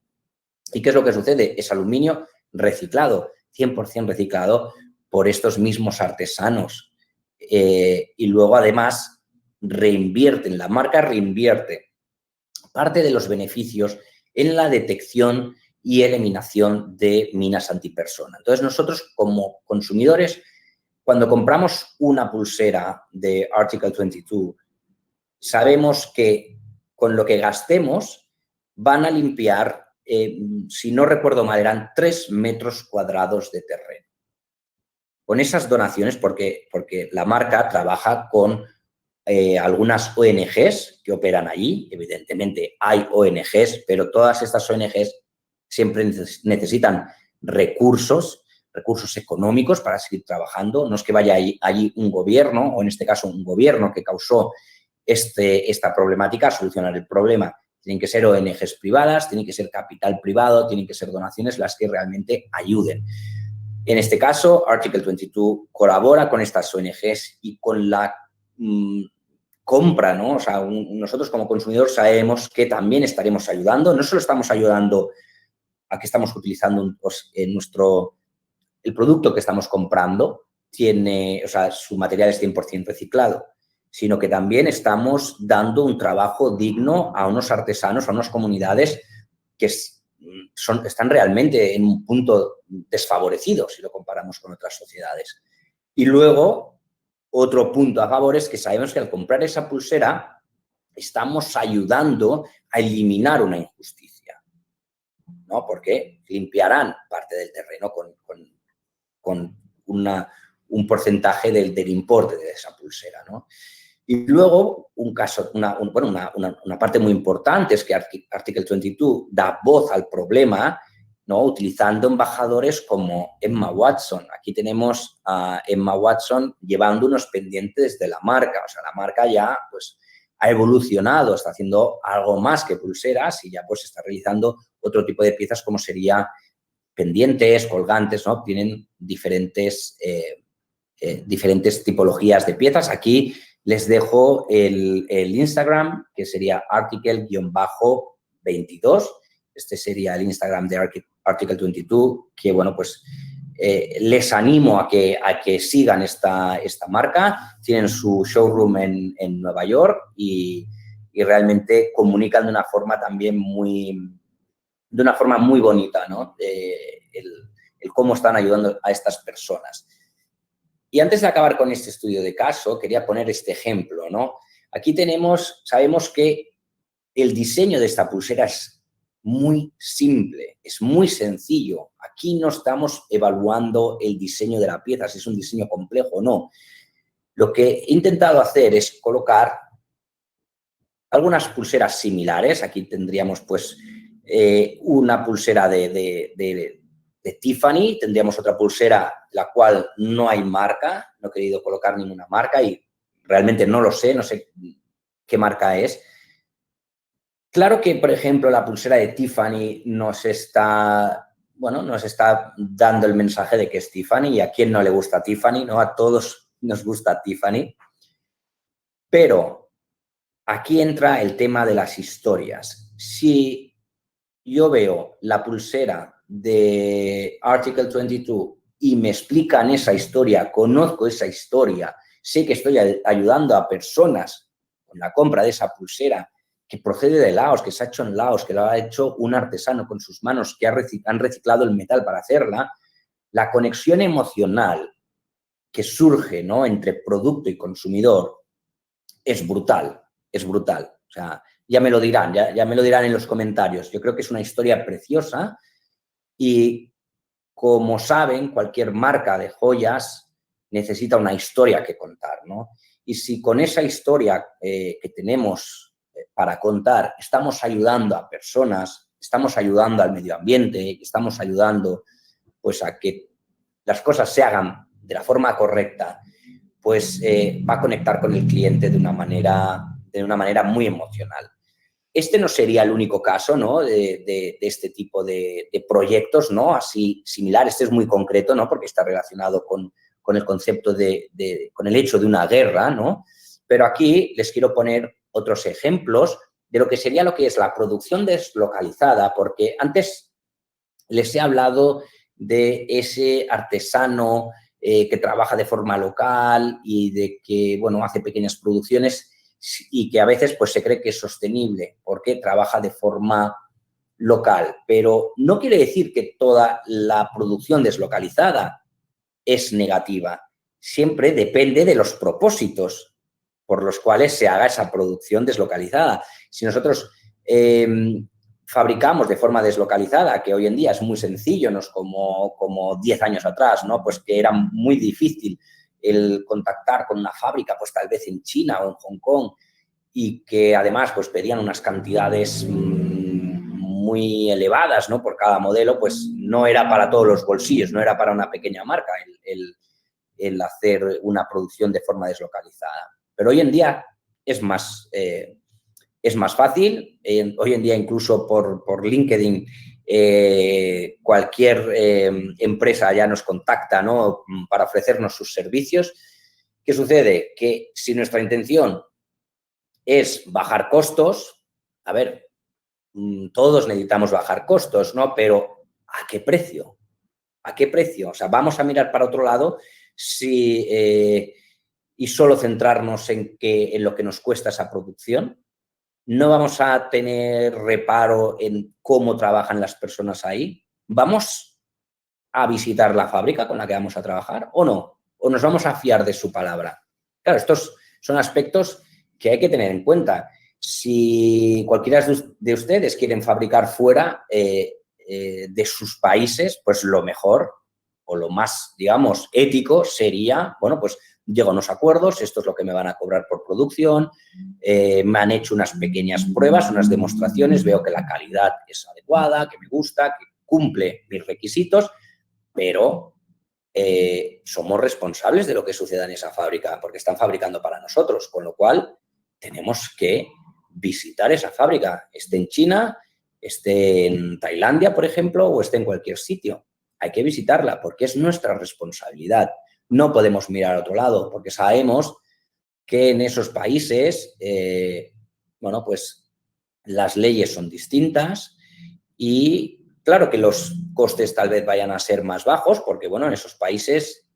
¿Y qué es lo que sucede? Es aluminio reciclado, 100% reciclado por estos mismos artesanos. Y luego, además, la marca reinvierte parte de los beneficios en la detección y eliminación de minas antipersona. Entonces, nosotros como consumidores, cuando compramos una pulsera de Article 22, sabemos que con lo que gastemos van a limpiar, si no recuerdo mal, eran 3 metros cuadrados de terreno. Con esas donaciones, porque la marca trabaja con algunas ONGs que operan allí. Evidentemente hay ONGs, pero todas estas ONGs siempre necesitan recursos económicos para seguir trabajando. No es que vaya allí un gobierno, o en este caso un gobierno que causó esta problemática, a solucionar el problema. Tienen que ser ONGs privadas, tienen que ser capital privado, tienen que ser donaciones las que realmente ayuden. En este caso, Article 22 colabora con estas ONGs y con la compra, ¿no? O sea, nosotros como consumidores sabemos que también estaremos ayudando. No solo estamos ayudando a que estamos utilizando el producto que estamos comprando, tiene, o sea, su material es 100% reciclado, sino que también estamos dando un trabajo digno a unos artesanos, a unas comunidades que están realmente en un punto desfavorecido si lo comparamos con otras sociedades. Y luego, otro punto a favor es que sabemos que al comprar esa pulsera estamos ayudando a eliminar una injusticia, ¿no? Porque limpiarán parte del terreno con un porcentaje del importe de esa pulsera, ¿no? Y luego, una parte muy importante es que Article 22 da voz al problema, ¿no? Utilizando embajadores como Emma Watson. Aquí tenemos a Emma Watson llevando unos pendientes de la marca. O sea, la marca ya pues, ha evolucionado, está haciendo algo más que pulseras y ya pues está realizando otro tipo de piezas como sería pendientes, colgantes, ¿no? Tienen diferentes tipologías de piezas. Aquí les dejo el Instagram, que sería article-22. Este sería el Instagram de Article 22, que, bueno, pues les animo a que sigan esta marca. Tienen su showroom en Nueva York y realmente comunican de una forma también muy bonita, ¿no? El cómo están ayudando a estas personas. Y antes de acabar con este estudio de caso, quería poner este ejemplo, ¿no? Aquí sabemos que el diseño de esta pulsera es muy simple, es muy sencillo. Aquí no estamos evaluando el diseño de la pieza, si es un diseño complejo o no. Lo que he intentado hacer es colocar algunas pulseras similares. Aquí tendríamos, pues, una pulsera de Tiffany, tendríamos otra pulsera la cual no hay marca, no he querido colocar ninguna marca y realmente no lo sé, no sé qué marca es. Claro que, por ejemplo, la pulsera de Tiffany nos está dando el mensaje de que es Tiffany, y a quién no le gusta Tiffany, ¿no? A todos nos gusta Tiffany, pero aquí entra el tema de las historias. Si yo veo la pulsera de Article 22 y me explican esa historia, conozco esa historia, sé que estoy ayudando a personas con la compra de esa pulsera que procede de Laos, que se ha hecho en Laos, que lo ha hecho un artesano con sus manos, que han reciclado el metal para hacerla, la conexión emocional que surge, ¿no?, entre producto y consumidor es brutal, es brutal. O sea, ya me lo dirán, ya me lo dirán en los comentarios. Yo creo que es una historia preciosa y, como saben, cualquier marca de joyas necesita una historia que contar, ¿no? Y si con esa historia que tenemos para contar estamos ayudando a personas, estamos ayudando al medio ambiente, estamos ayudando pues a que las cosas se hagan de la forma correcta, pues va a conectar con el cliente de una manera muy emocional. Este no sería el único caso, ¿no?, de este tipo de proyectos, ¿no?, así similar. Este es muy concreto, ¿no?, porque está relacionado con el concepto con el hecho de una guerra, ¿no? Pero aquí les quiero poner otros ejemplos de lo que sería lo que es la producción deslocalizada, porque antes les he hablado de ese artesano que trabaja de forma local y de que, bueno, hace pequeñas producciones y que a veces pues se cree que es sostenible porque trabaja de forma local. Pero no quiere decir que toda la producción deslocalizada es negativa. Siempre depende de los propósitos por los cuales se haga esa producción deslocalizada. Si nosotros fabricamos de forma deslocalizada, que hoy en día es muy sencillo, no es como 10 años atrás, ¿no?, pues que era muy difícil el contactar con una fábrica, pues tal vez en China o en Hong Kong, y que además pues pedían unas cantidades muy elevadas, ¿no? Por cada modelo, pues no era para todos los bolsillos, no era para una pequeña marca el hacer una producción de forma deslocalizada. Pero hoy en día es más fácil. Hoy en día incluso por LinkedIn cualquier empresa ya nos contacta, ¿no? Para ofrecernos sus servicios. ¿Qué sucede? Que si nuestra intención es bajar costos, a ver, todos necesitamos bajar costos, ¿no? Pero ¿a qué precio? ¿A qué precio? O sea, vamos a mirar para otro lado y solo centrarnos en lo que nos cuesta esa producción. No vamos a tener reparo en cómo trabajan las personas ahí. ¿Vamos a visitar la fábrica con la que vamos a trabajar o no? ¿O nos vamos a fiar de su palabra? Claro, estos son aspectos que hay que tener en cuenta. Si cualquiera de ustedes quieren fabricar fuera de sus países, pues lo mejor o lo más, digamos, ético sería, bueno, pues llego a unos acuerdos, esto es lo que me van a cobrar por producción, me han hecho unas pequeñas pruebas, unas demostraciones, veo que la calidad es adecuada, que me gusta, que cumple mis requisitos, pero somos responsables de lo que suceda en esa fábrica, porque están fabricando para nosotros, con lo cual tenemos que visitar esa fábrica, esté en China, esté en Tailandia, por ejemplo, o esté en cualquier sitio. Hay que visitarla porque es nuestra responsabilidad. No podemos mirar a otro lado porque sabemos que en esos países, bueno, pues las leyes son distintas y claro que los costes tal vez vayan a ser más bajos porque, bueno, en esos países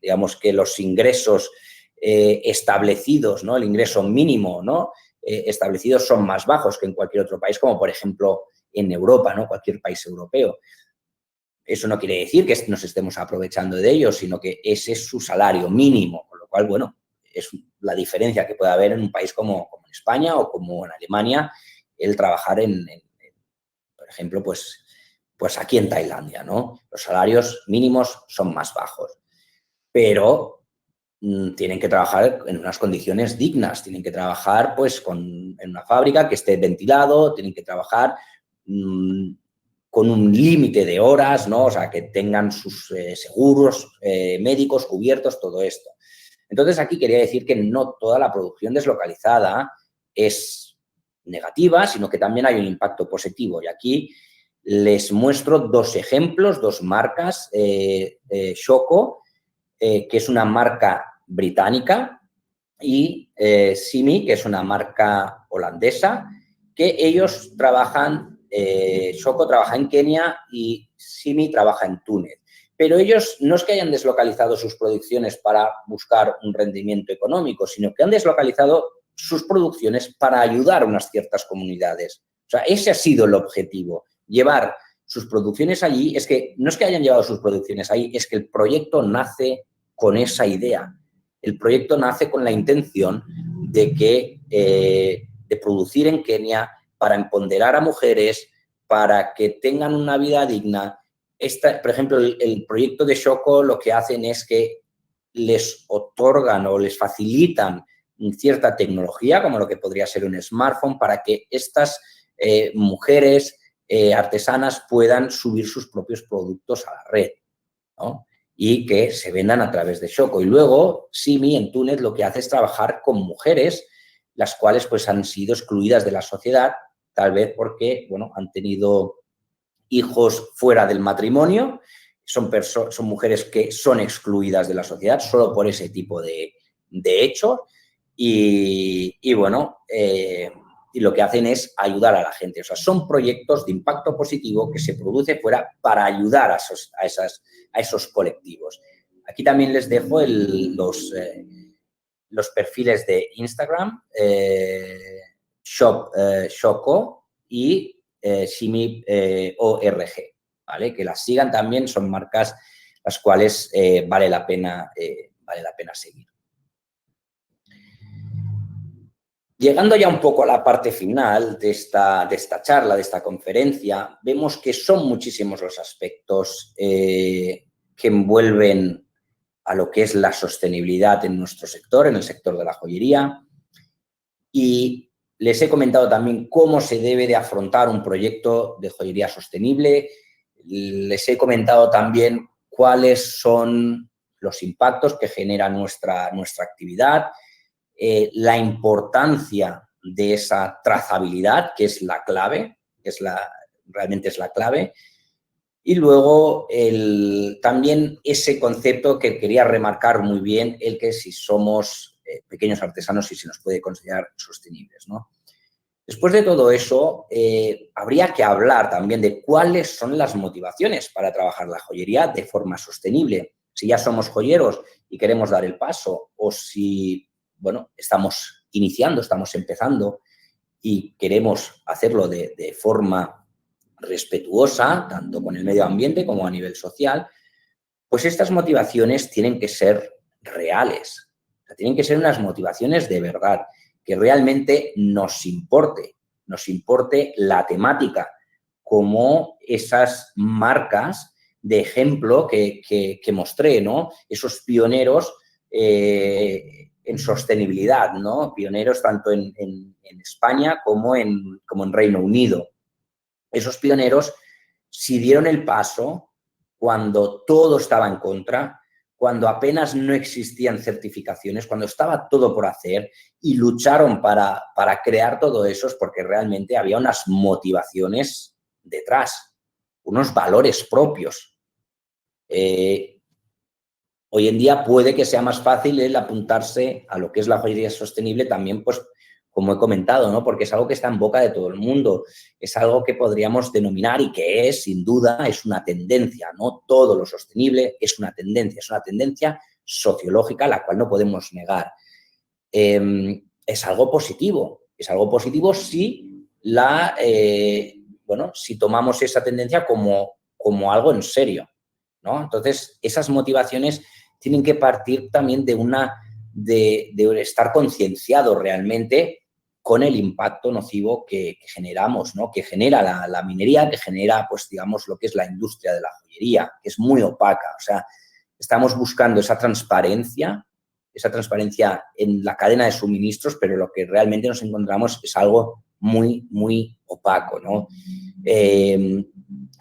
digamos que los ingresos establecidos, ¿no? El ingreso mínimo, ¿no? Establecidos son más bajos que en cualquier otro país, como por ejemplo en Europa, ¿no? Cualquier país europeo. Eso no quiere decir que nos estemos aprovechando de ellos, sino que ese es su salario mínimo, con lo cual, bueno, es la diferencia que puede haber en un país como en España o como en Alemania, el trabajar por ejemplo, pues aquí en Tailandia, ¿no? Los salarios mínimos son más bajos, pero tienen que trabajar en unas condiciones dignas, tienen que trabajar pues en una fábrica que esté ventilado, tienen que trabajar con un límite de horas, ¿no? O sea, que tengan sus seguros médicos cubiertos, todo esto. Entonces, aquí quería decir que no toda la producción deslocalizada es negativa, sino que también hay un impacto positivo. Y aquí les muestro dos ejemplos, dos marcas. Shoko, que es una marca británica, y Simi, que es una marca holandesa, que ellos trabajan, Shoko trabaja en Kenia y Simi trabaja en Túnez. Pero ellos no es que hayan deslocalizado sus producciones para buscar un rendimiento económico, sino que han deslocalizado sus producciones para ayudar a unas ciertas comunidades. O sea, ese ha sido el objetivo, llevar sus producciones allí. Es que no es que hayan llevado sus producciones ahí, es que el proyecto nace con esa idea. El proyecto nace con la intención de producir en Kenia para empoderar a mujeres, para que tengan una vida digna. Por ejemplo, el proyecto de Shoko lo que hacen es que les otorgan o les facilitan cierta tecnología, como lo que podría ser un smartphone, para que estas mujeres artesanas puedan subir sus propios productos a la red, ¿no? Y que se vendan a través de Shoko. Y luego, Simi en Túnez lo que hace es trabajar con mujeres, las cuales pues han sido excluidas de la sociedad, tal vez porque, bueno, han tenido hijos fuera del matrimonio, son mujeres que son excluidas de la sociedad solo por ese tipo de hechos y bueno, y lo que hacen es ayudar a la gente. O sea, son proyectos de impacto positivo que se produce fuera para ayudar a esos colectivos. Aquí también les dejo los perfiles de Instagram, Shoko y Simi ORG, ¿vale? Que las sigan también, son marcas las cuales vale la pena seguir. Llegando ya un poco a la parte final de esta charla, de esta conferencia, vemos que son muchísimos los aspectos que envuelven a lo que es la sostenibilidad en nuestro sector, en el sector de la joyería. Y les he comentado también cómo se debe de afrontar un proyecto de joyería sostenible. Les he comentado también cuáles son los impactos que genera nuestra actividad, la importancia de esa trazabilidad, que es la clave, realmente es la clave. Y luego también ese concepto que quería remarcar muy bien, el que si somos pequeños artesanos y se nos puede considerar sostenibles, ¿no? Después de todo eso, habría que hablar también de cuáles son las motivaciones para trabajar la joyería de forma sostenible. Si ya somos joyeros y queremos dar el paso, o si, bueno, estamos iniciando, estamos empezando y queremos hacerlo de forma respetuosa, tanto con el medio ambiente como a nivel social, pues estas motivaciones tienen que ser reales. O sea, tienen que ser unas motivaciones de verdad, que realmente nos importe la temática, como esas marcas de ejemplo que mostré, ¿no? Esos pioneros en sostenibilidad, ¿no? Pioneros tanto en España como en Reino Unido. Esos pioneros sí dieron el paso cuando todo estaba en contra, cuando apenas no existían certificaciones, cuando estaba todo por hacer, y lucharon para crear todo eso, porque realmente había unas motivaciones detrás, unos valores propios. Hoy en día puede que sea más fácil el apuntarse a lo que es la joyería sostenible también, pues, como he comentado, ¿no? Porque es algo que está en boca de todo el mundo, es algo que podríamos denominar y que es, sin duda, es una tendencia, ¿no? Todo lo sostenible es una tendencia sociológica, la cual no podemos negar. Es algo positivo si si tomamos esa tendencia como algo en serio, ¿no? Entonces, esas motivaciones tienen que partir también de estar concienciados realmente con el impacto nocivo que generamos, ¿no? Que genera la minería, que genera, pues, digamos, lo que es la industria de la joyería, que es muy opaca. O sea, estamos buscando esa transparencia en la cadena de suministros, pero lo que realmente nos encontramos es algo muy, muy opaco, ¿no? En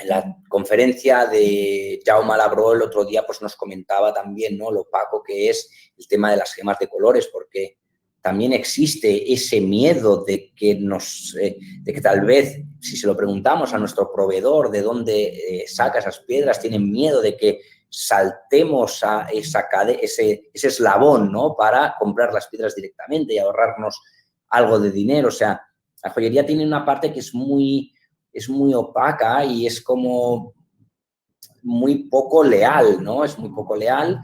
la conferencia de Jaume Labró el otro día, pues nos comentaba también, ¿no?, lo opaco que es el tema de las gemas de colores, porque también existe ese miedo de que tal vez, si se lo preguntamos a nuestro proveedor de dónde saca esas piedras, tienen miedo de que saltemos a ese eslabón, ¿no?, para comprar las piedras directamente y ahorrarnos algo de dinero. O sea, la joyería tiene una parte que es muy opaca y es como muy poco leal, ¿no? Es muy poco leal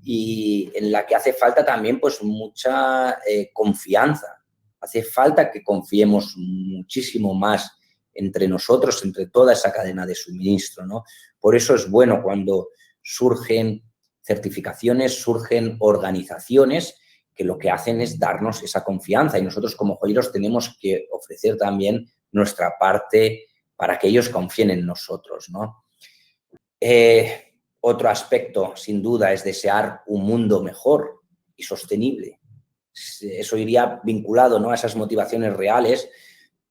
y en la que hace falta también, pues, mucha confianza. Hace falta que confiemos muchísimo más entre nosotros, entre toda esa cadena de suministro, ¿no? Por eso es bueno cuando surgen certificaciones, surgen organizaciones que lo que hacen es darnos esa confianza, y nosotros como joyeros tenemos que ofrecer también nuestra parte para que ellos confíen en nosotros, ¿no? Otro aspecto, sin duda, es desear un mundo mejor y sostenible. Eso iría vinculado, ¿no?, a esas motivaciones reales,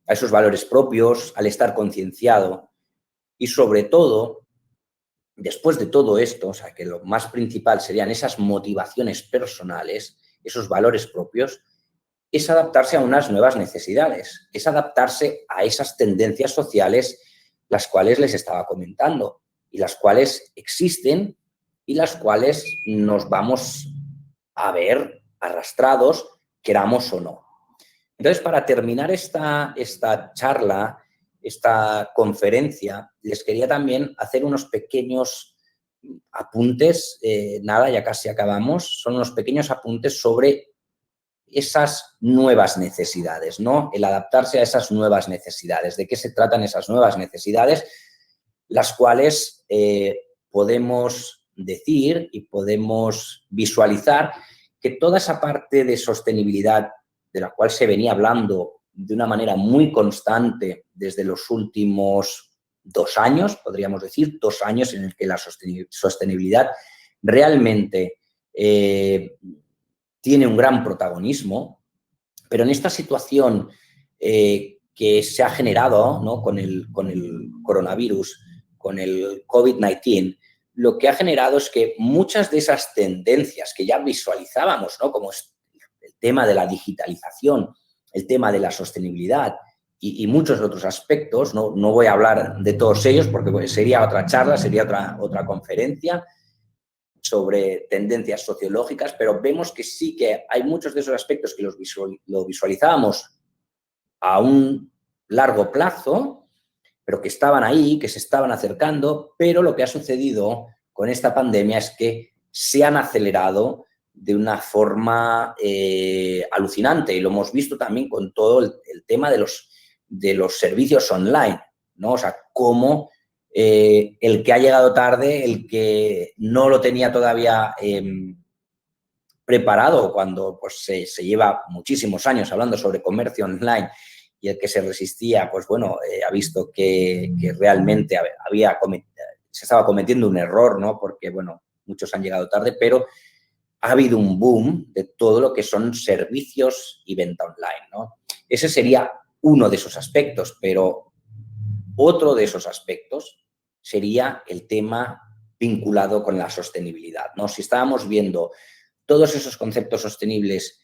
a esos valores propios, al estar concienciado. Y sobre todo, después de todo esto, o sea, que lo más principal serían esas motivaciones personales, esos valores propios, es adaptarse a unas nuevas necesidades, es adaptarse a esas tendencias sociales, las cuales les estaba comentando, y las cuales existen y las cuales nos vamos a ver arrastrados, queramos o no. Entonces, para terminar esta charla, esta conferencia, les quería también hacer unos pequeños apuntes, nada, ya casi acabamos, son unos pequeños apuntes sobre esas nuevas necesidades, ¿no? El adaptarse a esas nuevas necesidades. ¿De qué se tratan esas nuevas necesidades? Las cuales podemos decir y podemos visualizar que toda esa parte de sostenibilidad de la cual se venía hablando de una manera muy constante desde los últimos 2 años, podríamos decir, 2 años en el que la sostenibilidad realmente tiene un gran protagonismo, pero en esta situación que se ha generado, ¿no?, con el coronavirus, con el COVID-19, lo que ha generado es que muchas de esas tendencias que ya visualizábamos, ¿no?, como el tema de la digitalización, el tema de la sostenibilidad y muchos otros aspectos, no voy a hablar de todos ellos porque sería otra charla, sería otra conferencia sobre tendencias sociológicas, pero vemos que sí que hay muchos de esos aspectos que lo visualizábamos a un largo plazo, pero que estaban ahí, que se estaban acercando, pero lo que ha sucedido con esta pandemia es que se han acelerado de una forma alucinante, y lo hemos visto también con todo el tema de los servicios online, ¿no? O sea, cómo el que ha llegado tarde, el que no lo tenía todavía preparado, cuando pues, se lleva muchísimos años hablando sobre comercio online, y el que se resistía, pues bueno, ha visto que realmente se estaba cometiendo un error, ¿no? Porque, bueno, muchos han llegado tarde, pero ha habido un boom de todo lo que son servicios y venta online, ¿no? Ese sería uno de esos aspectos, pero otro de esos aspectos sería el tema vinculado con la sostenibilidad, ¿no? Si estábamos viendo todos esos conceptos sostenibles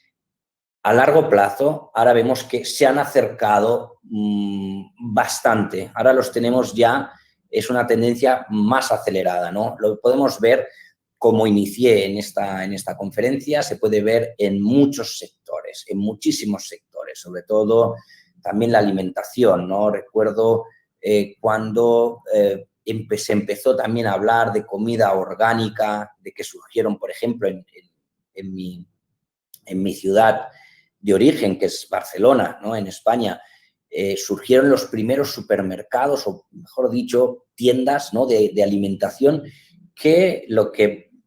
a largo plazo, ahora vemos que se han acercado bastante. Ahora los tenemos ya, es una tendencia más acelerada, ¿no? Lo podemos ver como inicié en esta conferencia, se puede ver en muchos sectores, en muchísimos sectores, sobre todo también la alimentación, ¿no? Recuerdo cuando se empezó también a hablar de comida orgánica, de que surgieron, por ejemplo, en mi ciudad de origen, que es Barcelona, ¿no?, en España, surgieron los primeros supermercados, o mejor dicho, tiendas, ¿no?, de alimentación que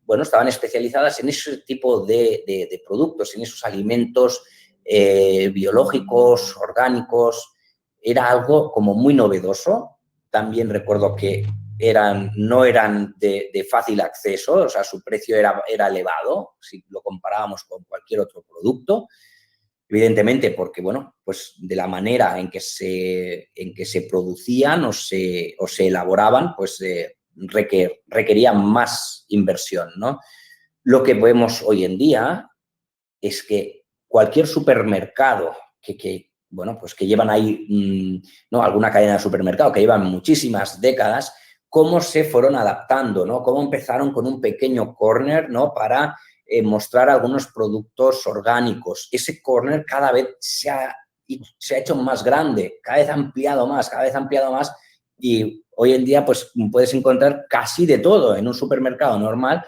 bueno, estaban especializadas en ese tipo de productos, en esos alimentos biológicos, orgánicos. Era algo como muy novedoso. También recuerdo que no eran de fácil acceso, o sea, su precio era elevado si lo comparábamos con cualquier otro producto. Evidentemente, porque, bueno, pues de la manera en que se producían o se elaboraban, pues requerían más inversión, ¿no? Lo que vemos hoy en día es que cualquier supermercado bueno, pues que llevan ahí, ¿no?, alguna cadena de supermercado que llevan muchísimas décadas, cómo se fueron adaptando, ¿no? Cómo empezaron con un pequeño corner, ¿no?, para mostrar algunos productos orgánicos. Ese corner cada vez se ha hecho más grande, cada vez ha ampliado más, y hoy en día pues puedes encontrar casi de todo en un supermercado normal.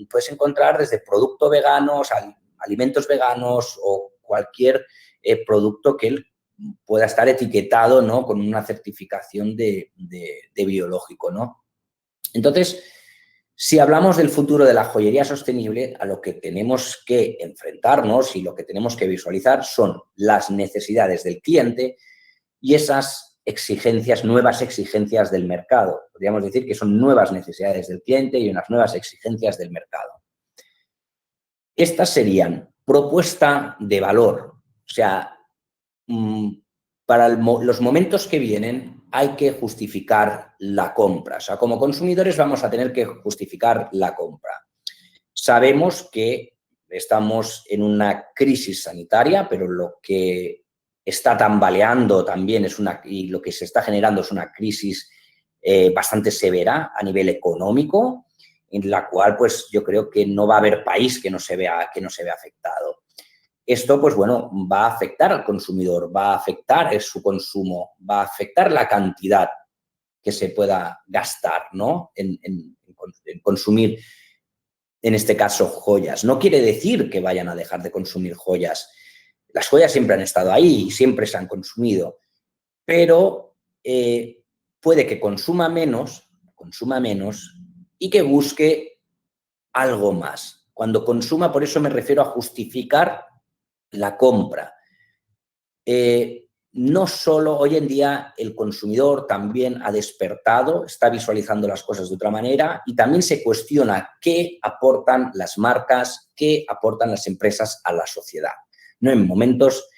Puedes encontrar desde productos veganos, alimentos veganos o cualquier producto que pueda estar etiquetado, ¿no?, con una certificación de biológico, ¿no? Entonces, si hablamos del futuro de la joyería sostenible, a lo que tenemos que enfrentarnos y lo que tenemos que visualizar son las necesidades del cliente y esas exigencias, nuevas exigencias del mercado. Podríamos decir que son nuevas necesidades del cliente y unas nuevas exigencias del mercado. Estas serían propuesta de valor. O sea, para los momentos que vienen hay que justificar la compra. O sea, como consumidores vamos a tener que justificar la compra. Sabemos que estamos en una crisis sanitaria, pero lo que está tambaleando también y lo que se está generando es una crisis bastante severa a nivel económico, en la cual pues yo creo que no va a haber país que no se vea afectado. Esto, pues bueno, va a afectar al consumidor, va a afectar su consumo, va a afectar la cantidad que se pueda gastar, ¿no?, en consumir, en este caso, joyas. No quiere decir que vayan a dejar de consumir joyas. Las joyas siempre han estado ahí y siempre se han consumido, pero puede que consuma menos y que busque algo más. Cuando consuma, por eso me refiero a justificar la compra. no solo hoy en día el consumidor también ha despertado, está visualizando las cosas de otra manera y también se cuestiona qué aportan las marcas, qué aportan las empresas a la sociedad. No en momentos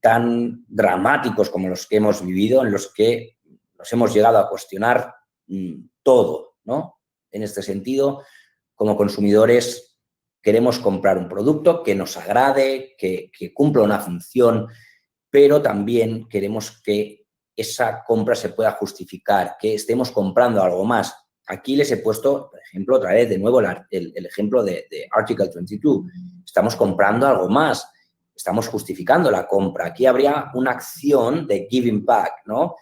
tan dramáticos como los que hemos vivido, en los que nos hemos llegado a cuestionar todo, ¿no? En este sentido, como consumidores queremos comprar un producto que nos agrade, que cumpla una función, pero también queremos que esa compra se pueda justificar, que estemos comprando algo más. Aquí les he puesto, por ejemplo, otra vez de nuevo el ejemplo de Article 22. Estamos comprando algo más, estamos justificando la compra. Aquí habría una acción de giving back, ¿no?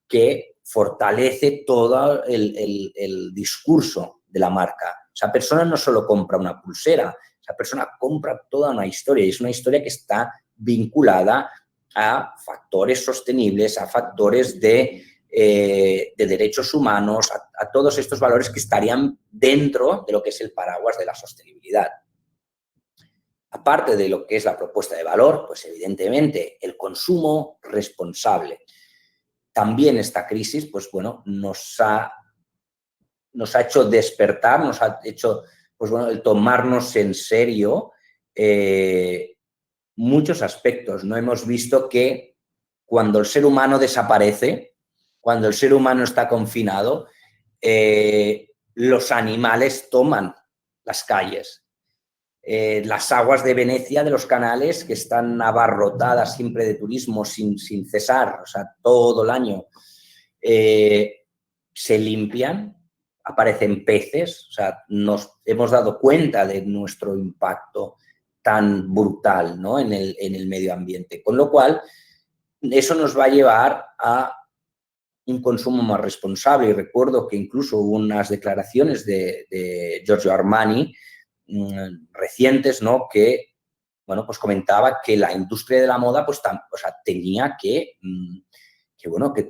Que fortalece todo el discurso de la marca. Esa persona no solo compra una pulsera, esa persona compra toda una historia y es una historia que está vinculada a factores sostenibles, a factores de derechos humanos, a todos estos valores que estarían dentro de lo que es el paraguas de la sostenibilidad. Aparte de lo que es la propuesta de valor, pues evidentemente el consumo responsable. También esta crisis, pues bueno, nos ha hecho despertar, nos ha hecho, pues bueno, el tomarnos en serio muchos aspectos, ¿no? Hemos visto que cuando el ser humano desaparece, cuando el ser humano está confinado, los animales toman las calles. Las aguas de Venecia, de los canales, que están abarrotadas siempre de turismo sin cesar, o sea, todo el año, se limpian, aparecen peces, o sea, nos hemos dado cuenta de nuestro impacto tan brutal, ¿no? en el medio ambiente. Con lo cual, eso nos va a llevar a un consumo más responsable. Y recuerdo que incluso hubo unas declaraciones de Giorgio Armani recientes, ¿no? Que, bueno, pues comentaba que la industria de la moda, pues, o sea, tenía que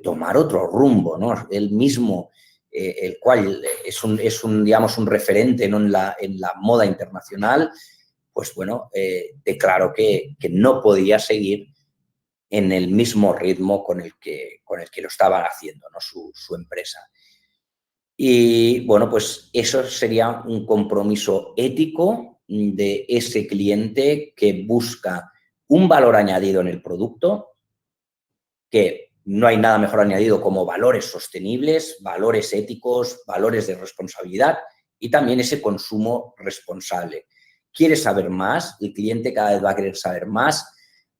tomar otro rumbo, ¿no? Él mismo, el cual es un, digamos, un referente, ¿no? en la moda internacional, pues bueno, declaró que no podía seguir en el mismo ritmo con el que lo estaba haciendo, ¿no? su empresa. Y bueno, pues eso sería un compromiso ético de ese cliente que busca un valor añadido en el producto, que no hay nada mejor añadido como valores sostenibles, valores éticos, valores de responsabilidad y también ese consumo responsable. ¿Quiere saber más? El cliente cada vez va a querer saber más,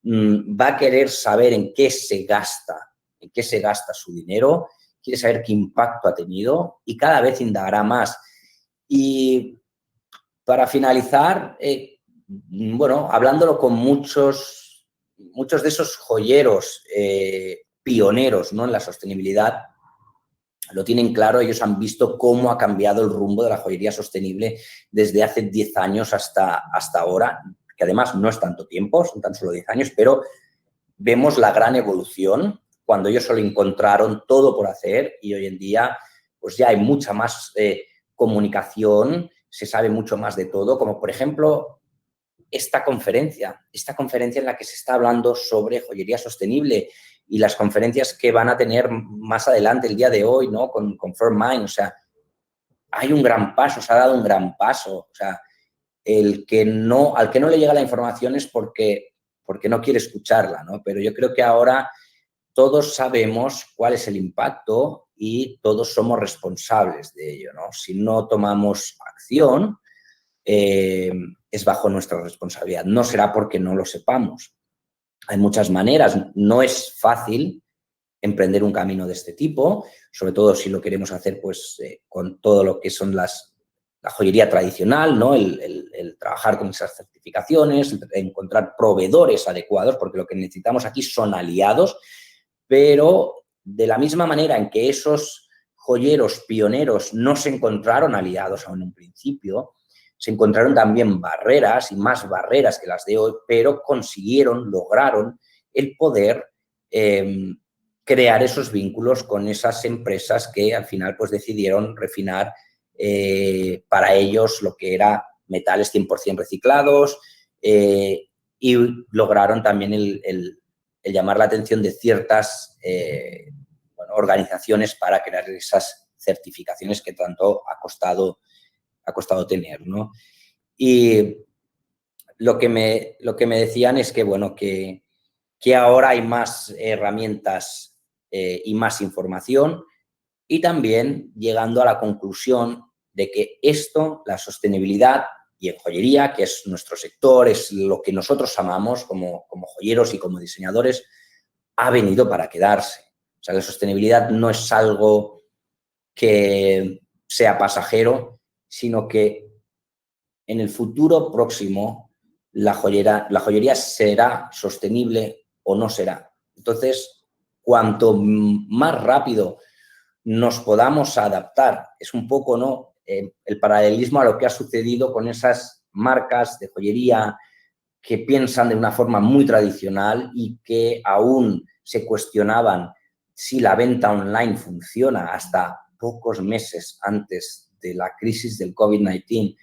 va a querer saber en qué se gasta su dinero, quiere saber qué impacto ha tenido y cada vez indagará más. Y para finalizar, bueno, hablándolo con muchos de esos joyeros pioneros, ¿no? en la sostenibilidad, lo tienen claro, ellos han visto cómo ha cambiado el rumbo de la joyería sostenible desde hace 10 años hasta ahora, que además no es tanto tiempo, son tan solo 10 años, pero vemos la gran evolución cuando ellos solo encontraron todo por hacer y hoy en día pues ya hay mucha más comunicación, se sabe mucho más de todo, como por ejemplo esta conferencia en la que se está hablando sobre joyería sostenible y las conferencias que van a tener más adelante el día de hoy, ¿no? con Firm Mind, o sea, hay un gran paso, se ha dado un gran paso, o sea, al que no le llega la información es porque no quiere escucharla, ¿no? Pero yo creo que ahora todos sabemos cuál es el impacto y todos somos responsables de ello, ¿no? Si no tomamos acción, es bajo nuestra responsabilidad. No será porque no lo sepamos. Hay muchas maneras. No es fácil emprender un camino de este tipo, sobre todo si lo queremos hacer pues, con todo lo que son la joyería tradicional, ¿no? El trabajar con esas certificaciones, encontrar proveedores adecuados, porque lo que necesitamos aquí son aliados, pero de la misma manera en que esos joyeros pioneros no se encontraron aliados aún en un principio, se encontraron también barreras y más barreras que las de hoy, pero lograron el poder crear esos vínculos con esas empresas que al final pues decidieron refinar para ellos lo que era metales 100% reciclados y lograron también el el llamar la atención de ciertas organizaciones para crear esas certificaciones que tanto ha costado tener, ¿no? Y lo que me decían es que, bueno, que ahora hay más herramientas y más información, y también llegando a la conclusión de que esto, la sostenibilidad, y en joyería, que es nuestro sector, es lo que nosotros amamos como joyeros y como diseñadores, ha venido para quedarse. O sea, la sostenibilidad no es algo que sea pasajero, sino que en el futuro próximo la joyería será sostenible o no será. Entonces, cuanto más rápido nos podamos adaptar, es un poco, ¿no?, el paralelismo a lo que ha sucedido con esas marcas de joyería que piensan de una forma muy tradicional y que aún se cuestionaban si la venta online funciona hasta pocos meses antes de la crisis del COVID-19.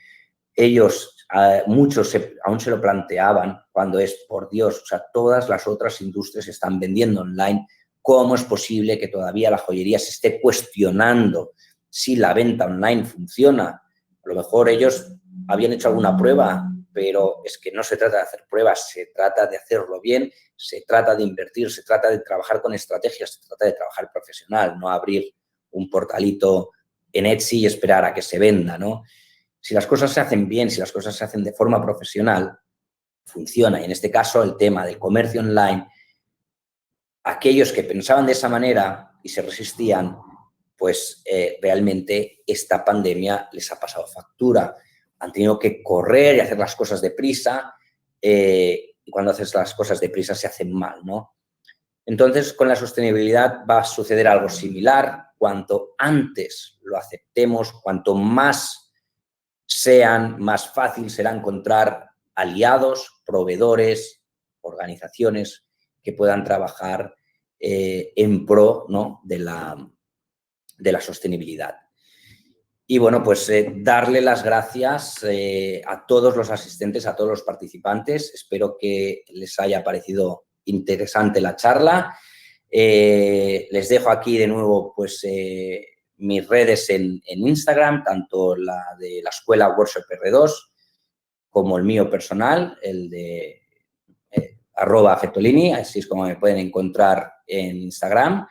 Ellos, muchos aún se lo planteaban cuando es, por Dios, o sea, todas las otras industrias están vendiendo online. ¿Cómo es posible que todavía la joyería se esté cuestionando si la venta online funciona? A lo mejor ellos habían hecho alguna prueba, pero es que no se trata de hacer pruebas, se trata de hacerlo bien, se trata de invertir, se trata de trabajar con estrategias, se trata de trabajar profesional, no abrir un portalito en Etsy y esperar a que se venda, ¿no? Si las cosas se hacen bien, si las cosas se hacen de forma profesional, funciona. Y en este caso, el tema del comercio online, aquellos que pensaban de esa manera y se resistían, pues realmente esta pandemia les ha pasado factura. Han tenido que correr y hacer las cosas deprisa, y cuando haces las cosas deprisa se hacen mal, ¿no? Entonces, con la sostenibilidad va a suceder algo similar. Cuanto antes lo aceptemos, cuanto más más fácil será encontrar aliados, proveedores, organizaciones que puedan trabajar en pro, ¿no?, de la sostenibilidad. Y bueno, pues darle las gracias a todos los asistentes, a todos los participantes. Espero que les haya parecido interesante la charla. Les dejo aquí de nuevo pues mis redes en Instagram, tanto la de la Escuela Workshop R2 como el mío personal, el de @Fetolini, así es como me pueden encontrar en Instagram.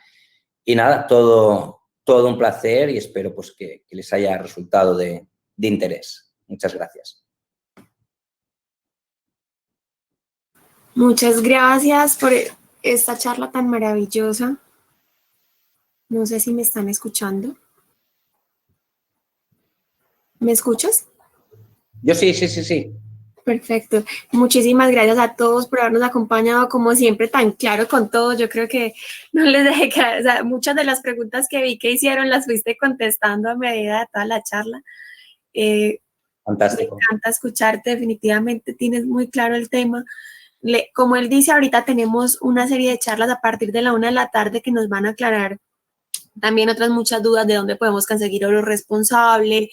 Y nada, todo un placer y espero pues que les haya resultado de interés. Muchas gracias. Muchas gracias por esta charla tan maravillosa. No sé si me están escuchando. ¿Me escuchas? Yo sí. Perfecto. Muchísimas gracias a todos por habernos acompañado, como siempre, tan claro con todo. Yo creo que no les dejé caer, o sea, muchas de las preguntas que vi que hicieron las fuiste contestando a medida de toda la charla. Fantástico. Me encanta escucharte, definitivamente tienes muy claro el tema. Como él dice, ahorita tenemos una serie de charlas a partir de la 1 de la tarde que nos van a aclarar también otras muchas dudas de dónde podemos conseguir oro responsable,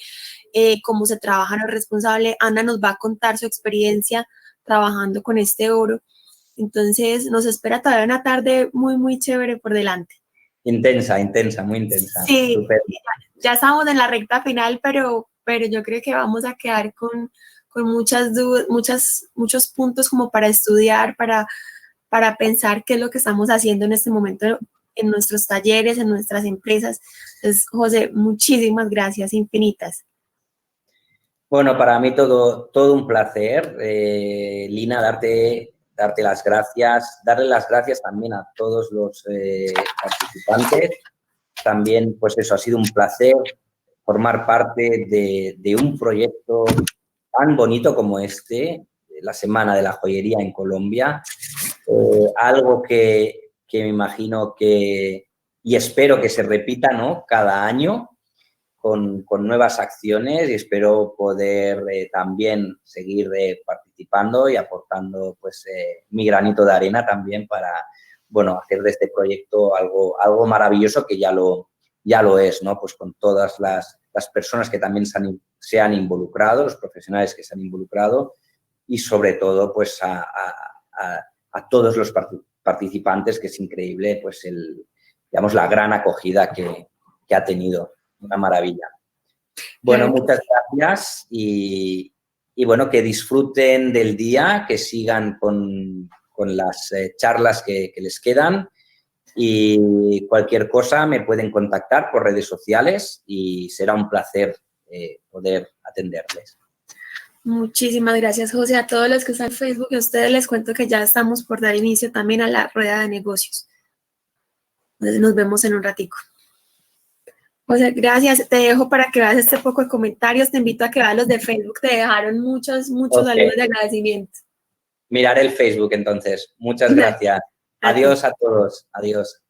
cómo se trabaja lo responsable. Ana nos va a contar su experiencia trabajando con este oro. Entonces, nos espera todavía una tarde muy, muy chévere por delante. Intensa, muy intensa. Sí, Super. ya estamos en la recta final, pero yo creo que vamos a quedar con muchas dudas, muchos puntos como para estudiar, para pensar qué es lo que estamos haciendo en este momento en nuestros talleres, en nuestras empresas. Entonces, José, muchísimas gracias, infinitas. Bueno, para mí todo un placer. Lina, darte las gracias, darle las gracias también a todos los participantes. También, pues eso, ha sido un placer formar parte de un proyecto tan bonito como este, la Semana de la Joyería en Colombia. Algo que me imagino que, y espero que se repita, ¿no?, cada año con nuevas acciones, y espero poder también seguir participando y aportando pues mi granito de arena también para, bueno, hacer de este proyecto algo maravilloso que ya lo es, ¿no? Pues con todas las personas que también se han involucrado, los profesionales que se han involucrado, y sobre todo pues a todos los participantes, que es increíble, pues digamos, la gran acogida que ha tenido. Una maravilla. Bueno, muchas gracias y bueno, que disfruten del día, que sigan con las charlas que les quedan, y cualquier cosa me pueden contactar por redes sociales y será un placer poder atenderles. Muchísimas gracias, José. A todos los que están en Facebook y a ustedes les cuento que ya estamos por dar inicio también a la rueda de negocios. Entonces nos vemos en un ratico. José, gracias. Te dejo para que veas este poco de comentarios. Te invito a que veas los de Facebook. Te dejaron muchos saludos de agradecimiento. Miraré el Facebook entonces. Muchas gracias. Adiós a todos. Adiós.